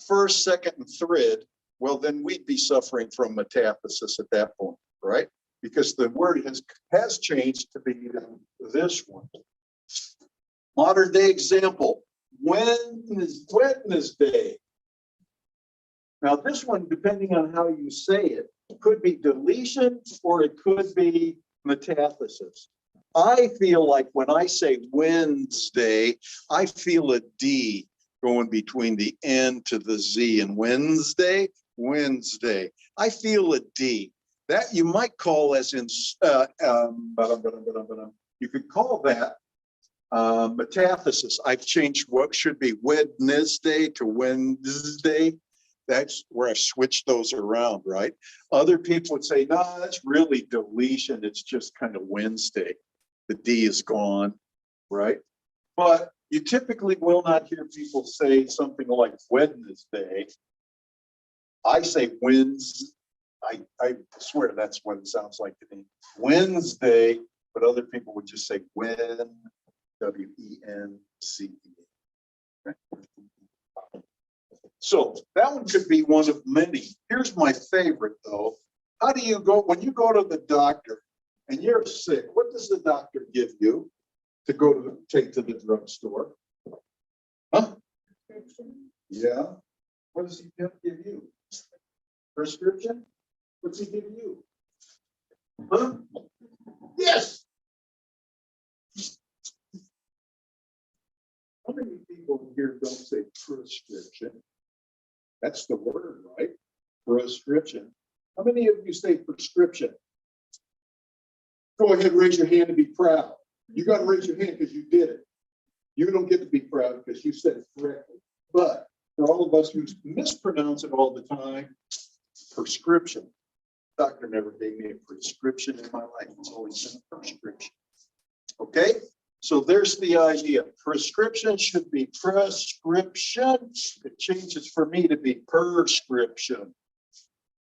first, second, and thrid, well, then we'd be suffering from metathesis at that point, right? Because the word has changed to be this one. Modern day example, Wednesday. Now this one, depending on how you say it, could be deletion or it could be metathesis. I feel like when I say Wednesday, I feel a D going between the N to the Z in Wednesday, Wednesday. I feel a D. That you might call as in, you could call that metathesis. I've changed what should be Wednesday to Wednesday. That's where I switched those around, right? Other people would say, no, that's really deletion. It's just kind of Wednesday. The D is gone, right? But you typically will not hear people say something like Wednesday. I say Wednesday. I swear that's what it sounds like to me. Wednesday, but other people would just say when, W-E-N-C-E. Okay. So that one could be one of many. Here's my favorite though. How do you go, when you go to the doctor and you're sick, what does the doctor give you to go to take to the drugstore? Huh? Prescription. Yeah. What does he give you? Prescription? What's he give you? Huh? Yes. How many people here don't say prescription? That's the word, right? Prescription. How many of you say prescription? Go ahead, raise your hand and be proud. You got to raise your hand because you did it. You don't get to be proud because you said it correctly. But for all of us who mispronounce it all the time, prescription. Doctor never gave me a prescription in my life. It's always been a prescription. Okay, so there's the idea. Prescription should be prescription. It changes for me to be prescription.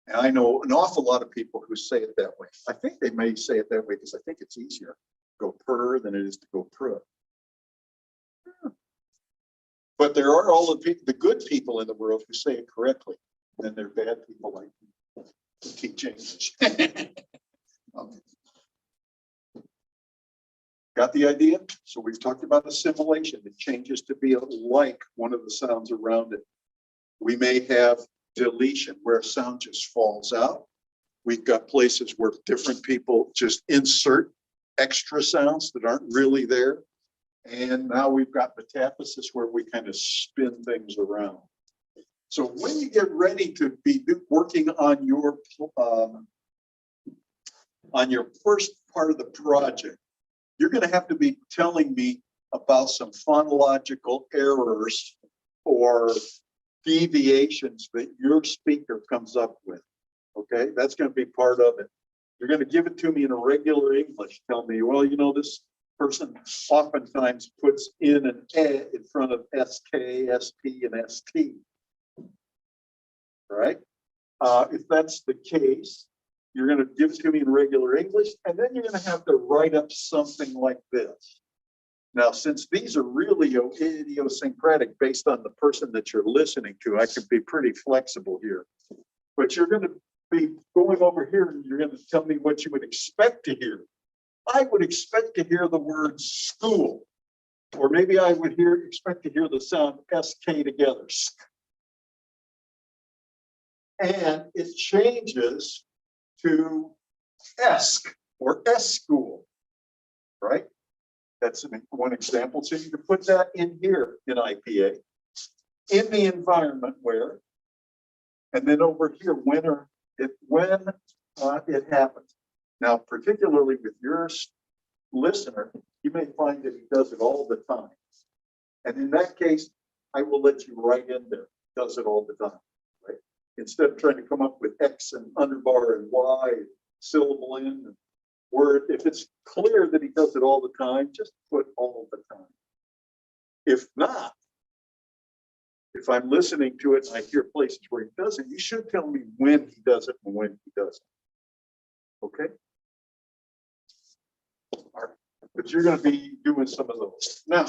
And I know an awful lot of people who say it that way. I think they may say it that way because I think it's easier to go per than it is to go pro. But there are all the people, the good people in the world who say it correctly. And there are bad people like me who teach English. Okay. Got the idea? So we've talked about assimilation. It changes to be like one of the sounds around it. We may have deletion where a sound just falls out. We've got places where different people just insert extra sounds that aren't really there. And now we've got metathesis where we kind of spin things around. So when you get ready to be working on your first part of the project, you're going to have to be telling me about some phonological errors or deviations that your speaker comes up with. Okay, that's going to be part of it. You're going to give it to me in a regular English. Tell me, well, you know, this person oftentimes puts in an E in front of SK, SP, and ST. Right? If that's the case, you're going to give it to me in regular English, and then you're going to have to write up something like this. Now, since these are really idiosyncratic based on the person that you're listening to, I can be pretty flexible here. But you're going to be going over here and you're going to tell me what you would expect to hear. I would expect to hear the word school, or maybe I would expect to hear the sound SK together. And it changes to ESK or S school, right? That's one example. So you can put that in here in IPA, in the environment where, and then over here, when it happens. Now, particularly with your listener, you may find that he does it all the time. And in that case, I will let you write in there, does it all the time, right? Instead of trying to come up with X and underbar and Y, syllable in, and word. If it's clear that he does it all the time, just put all the time. If not, if I'm listening to it and I hear places where he does it, you should tell me when he does it and when he doesn't. Okay? All right. But you're going to be doing some of those. Now,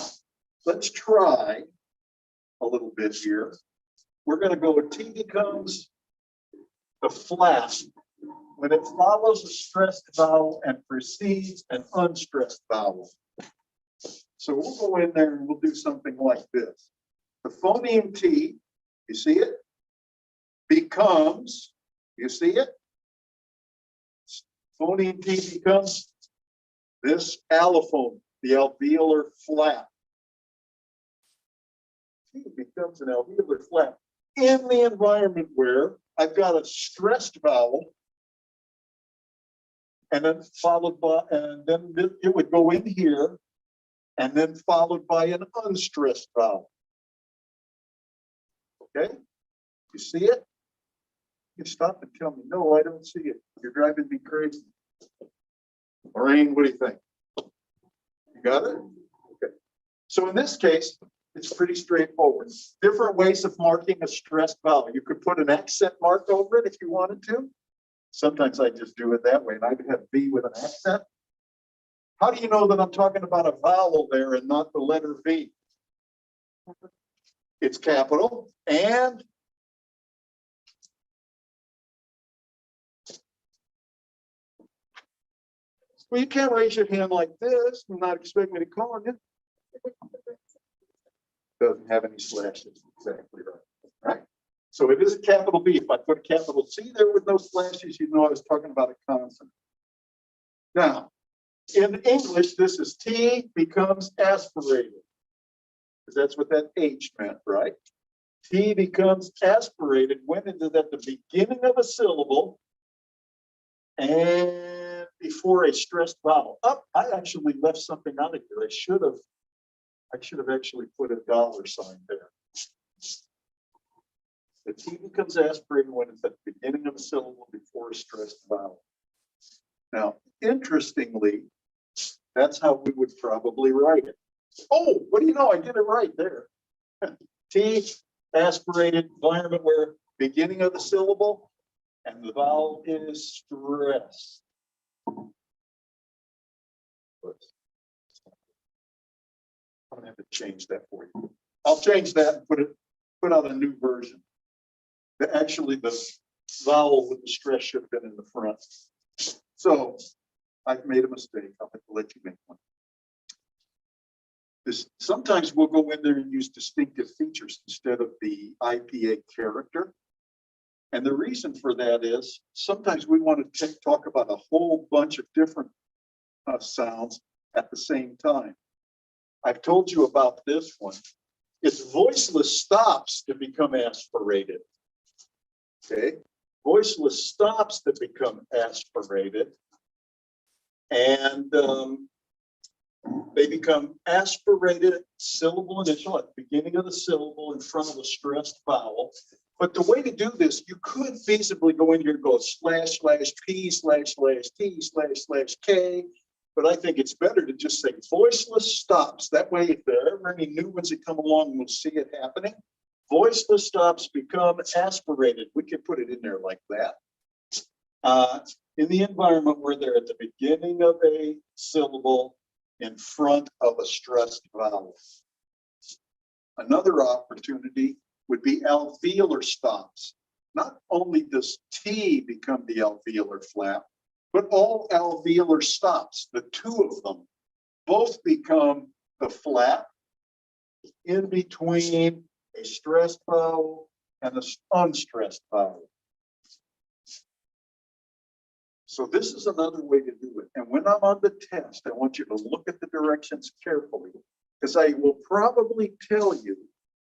let's try a little bit here. We're going to go with T becomes the flat when it follows a stressed vowel and precedes an unstressed vowel. So we'll go in there and we'll do something like this. The phoneme T, you see it, becomes, you see it? Phoneme T becomes this allophone, the alveolar flap. T becomes an alveolar flap in the environment where I've got a stressed vowel. And then followed by, and then it would go in here. And then followed by an unstressed vowel. Okay, you see it? You stop and tell me, no, I don't see it. You're driving me crazy. Maureen, what do you think? You got it? Okay. So in this case, it's pretty straightforward. Different ways of marking a stressed vowel. You could put an accent mark over it if you wanted to. Sometimes I just do it that way, and I have V with an accent. How do you know that I'm talking about a vowel there and not the letter V? It's capital and well, you can't raise your hand like this and not expect me to call on you. Doesn't have any slashes. Exactly right. Right? So it is a capital B. If I put a capital C there with no slashes, you know I was talking about a consonant. Now, in English, this is T becomes aspirated. Because that's what that H meant, right? T becomes aspirated when it is at the beginning of a syllable and before a stressed vowel. Oh, I actually left something out of here. I should have actually put a dollar sign there. The T becomes aspirated when it's at the beginning of a syllable before a stressed vowel. Now, interestingly, that's how we would probably write it. Oh, what do you know? I did it right there. T, aspirated environment where beginning of the syllable and the vowel is stressed. I'm gonna have to change that for you. I'll change that and put out a new version. Actually, the vowel with the stress should have been in the front. So I've made a mistake. I'll have to let you make one. Sometimes we'll go in there and use distinctive features instead of the IPA character. And the reason for that is sometimes we want to talk about a whole bunch of different sounds at the same time. I've told you about this one. Its voiceless stops to become aspirated. Okay, voiceless stops to become aspirated. And they become aspirated syllable initial at the beginning of the syllable in front of a stressed vowel. But the way to do this, you could feasibly go in here and go slash slash P slash slash T slash slash K. But I think it's better to just say voiceless stops. That way, if there are ever any new ones that come along, we'll see it happening. Voiceless stops become aspirated. We can put it in there like that. In the environment where they're at the beginning of a syllable in front of a stressed vowel. Another opportunity would be alveolar stops. Not only does T become the alveolar flap, but all alveolar stops, the two of them, both become the flap in between a stressed vowel and an unstressed vowel. So this is another way to do it. And when I'm on the test, I want you to look at the directions carefully, because I will probably tell you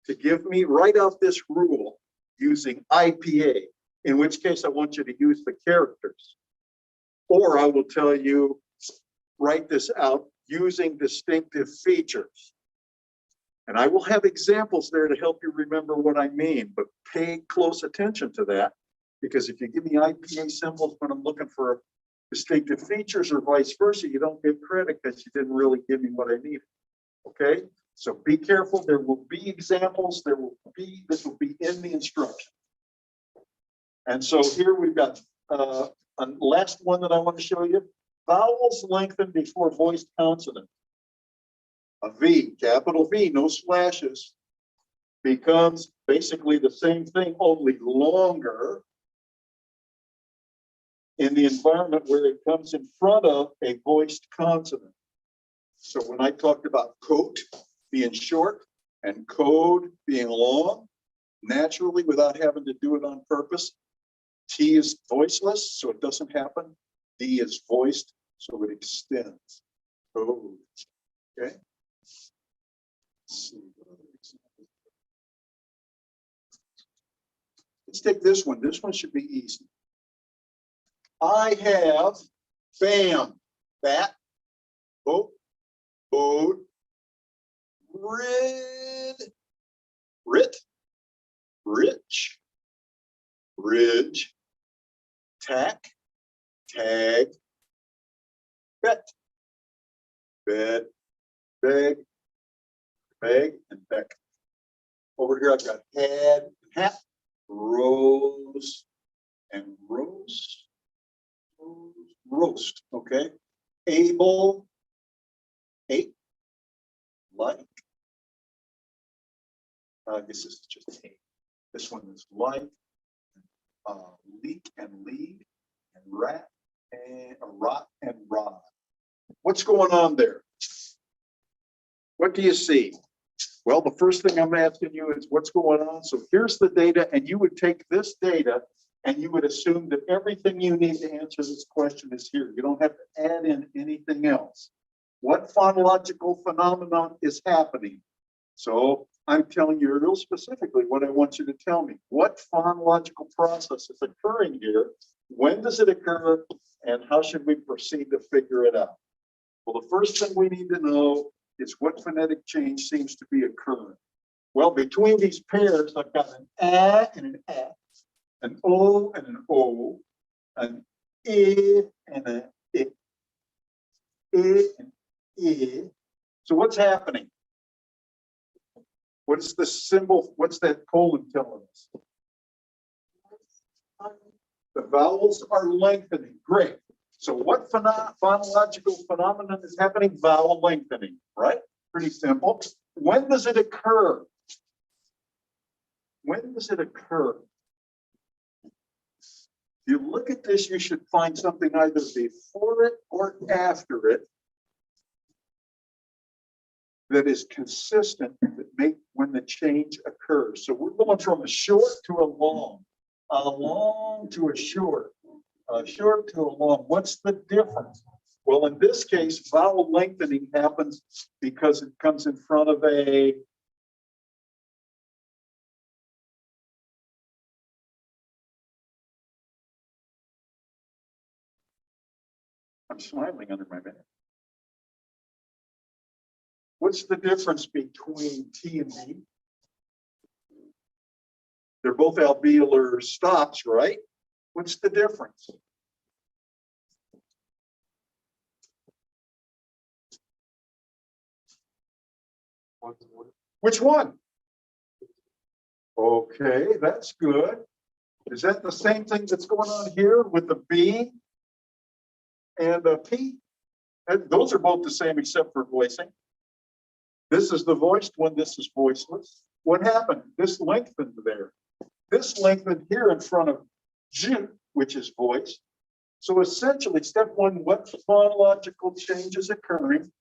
to give me, write out this rule using IPA, in which case I want you to use the characters. Or I will tell you, write this out using distinctive features. And I will have examples there to help you remember what I mean, but pay close attention to that. Because if you give me IPA symbols when I'm looking for distinctive features or vice versa, you don't get credit because you didn't really give me what I needed. Okay, so be careful. There will be examples. This will be in the instruction. And so here we've got a last one that I want to show you. Vowels lengthen before voiced consonant. A V, capital V, no slashes, becomes basically the same thing, only longer in the environment where it comes in front of a voiced consonant. So when I talked about coat being short and code being long, naturally, without having to do it on purpose, T is voiceless, so it doesn't happen. D is voiced, so it extends. Code. Okay. Let's see what other examples. Let's take this one. This one should be easy. I have bam, bat, boat, boat, rich, ridge, tack, tag, bet, bed, beg, and beck. Over here, I've got had, hat, rose, and roast, okay? Able, ate, like. This is just ate. This one is like, leak and lead, and rat, and a rot and rod. What's going on there? What do you see? Well, the first thing I'm asking you is what's going on. So here's the data, and you would take this data and you would assume that everything you need to answer this question is here. You don't have to add in anything else. What phonological phenomenon is happening? So I'm telling you real specifically what I want you to tell me. What phonological process is occurring here? When does it occur? And how should we proceed to figure it out? Well, the first thing we need to know is what phonetic change seems to be occurring. Well, between these pairs, I've got an A and an A, an O and an O, an I and an I and I. So what's happening? What is the symbol? What's that colon telling us? The vowels are lengthening. Great. So what phonological phenomenon is happening? Vowel lengthening, right? Pretty simple. When does it occur? When does it occur? If you look at this, you should find something either before it or after it that is consistent when the change occurs. So we're going from a short to a long to a short to a long. What's the difference? Well, in this case, vowel lengthening happens because it comes in front of a I'm smiling under my mask. What's the difference between T and D? They're both alveolar stops, right? What's the difference? Which one? Okay, that's good. Is that the same thing that's going on here with the B and the P? And those are both the same except for voicing. This is the voiced one, this is voiceless. What happened? This lengthened there. This lengthened here in front of J, which is voice. So essentially, step one, what phonological change is occurring?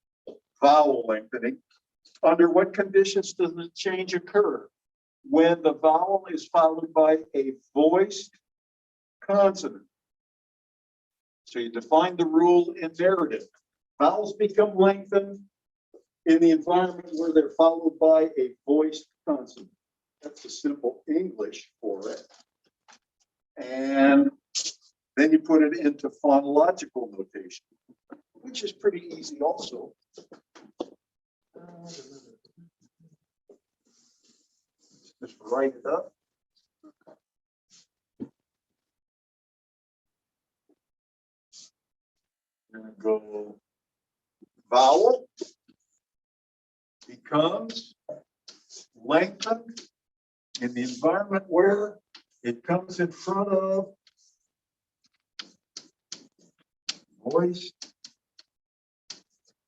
Vowel lengthening. Under what conditions does the change occur? When the vowel is followed by a voiced consonant. So you define the rule in narrative. Vowels become lengthened in the environment where they're followed by a voiced consonant. That's the simple English for it. And then you put it into phonological notation, which is pretty easy also. Just write it up. And go vowel becomes lengthened in the environment where it comes in front of voiced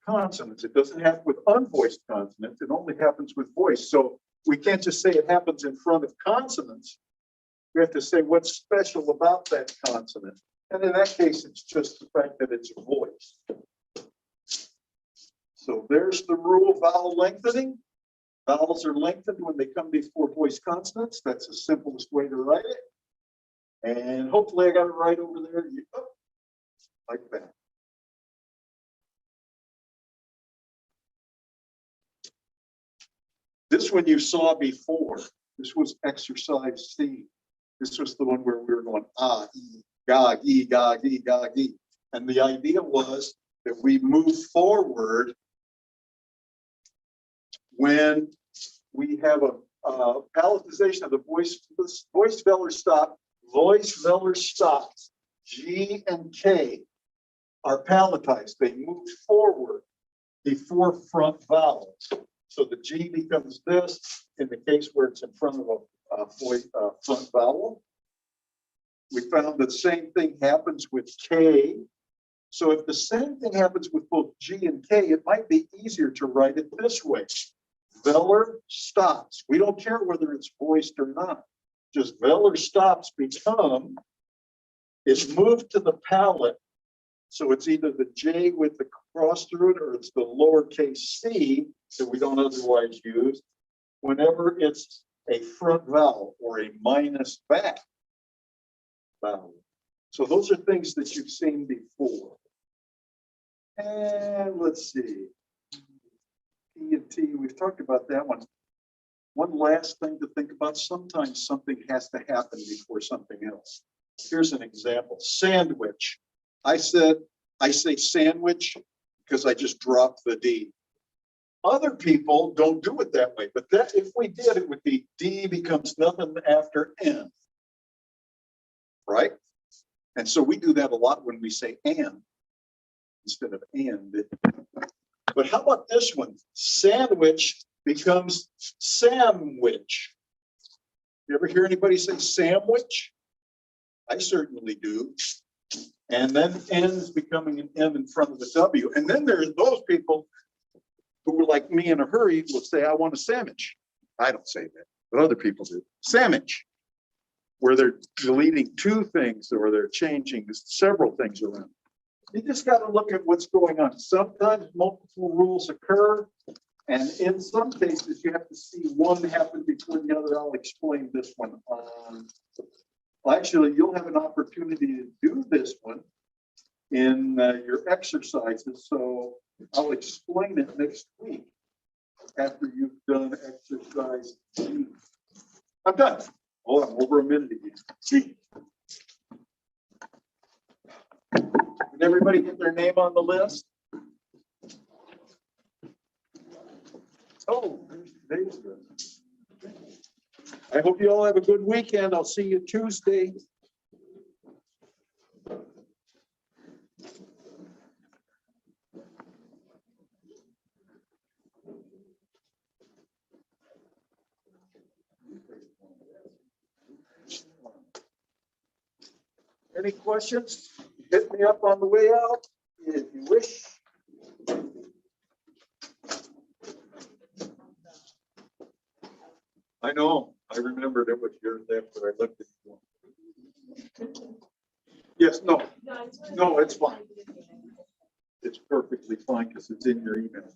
consonants. It doesn't happen with unvoiced consonants. It only happens with voice. So we can't just say it happens in front of consonants. We have to say what's special about that consonant. And in that case, it's just the fact that it's voiced. So there's the rule of vowel lengthening. Vowels are lengthened when they come before voiced consonants. That's the simplest way to write it. And hopefully I got it right over there. Oh, like that. This one you saw before. This was exercise C. This was the one where we were going, ah, e, gog, e, gog, e, gog, e. And the idea was that we move forward when we have a palatalization of the voice velar stops, G and K are palatized. They move forward before front vowels. So the G becomes this in the case where it's in front of a front vowel. We found the same thing happens with K. So if the same thing happens with both G and K, it might be easier to write it this way. Velar stops. We don't care whether it's voiced or not. Just velar stops become, it's moved to the palate. So it's either the J with the cross through it or it's the lowercase c that we don't otherwise use whenever it's a front vowel or a minus back vowel. So those are things that you've seen before. And let's see. E and T, we've talked about that one. One last thing to think about, sometimes something has to happen before something else. Here's an example, sandwich. I say sandwich because I just dropped the D. Other people don't do it that way, but that if we did, it would be D becomes nothing after N, right? And so we do that a lot when we say and instead of and. But how about this one? Sandwich becomes sandwich. You ever hear anybody say sandwich? I certainly do. And then N is becoming an M in front of the W. And then there's those people who are like me in a hurry will say, I want a sandwich. I don't say that, but other people do. Sandwich, where they're deleting two things or they're changing several things around. You just got to look at what's going on. Sometimes multiple rules occur, and in some cases, you have to see one happen before the other. I'll explain this one. Well, actually, you'll have an opportunity to do this one in your exercises, so I'll explain it next week after you've done exercise G. I'm done. Oh, I'm over a minute again. G. Did everybody get their name on the list? Oh, there's good. I hope you all have a good weekend. I'll see you Tuesday. Any questions? Hit me up on the way out if you wish. I know. I remembered it was yours after I looked at you. Yes, no, it's fine. It's perfectly fine because it's in your email.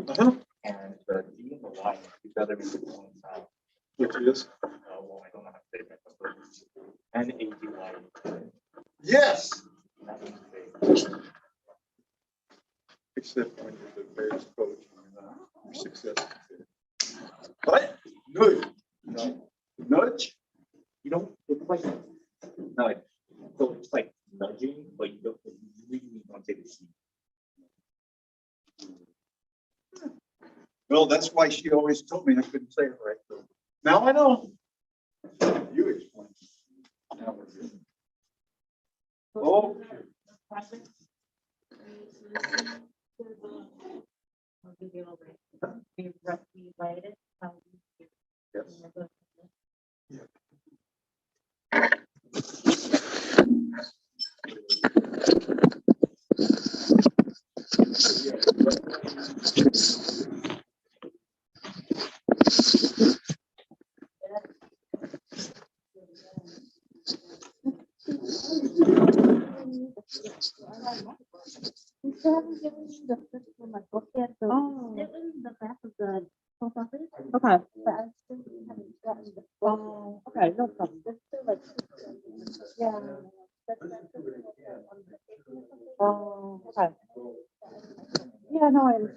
Uh-huh. And the D and the Y together make the one sound. Which is? Well, I don't know how to say that, but N-A-D-Y. Yes. That means they- Except when you're the bears coach, you're successful. What? Nudge. No. Nudge? You don't, it's like nudge. So it's like nudging, but you really don't say the C. Well, that's why she always told me I couldn't say it right. Now I know. You explain. Now we're good. Oh. Yes. Oh. It was in the back of the post office. Okay. But I still haven't gotten the. Oh, okay, no problem. There's still like. Yeah. Oh, okay. Yeah, no, I understand.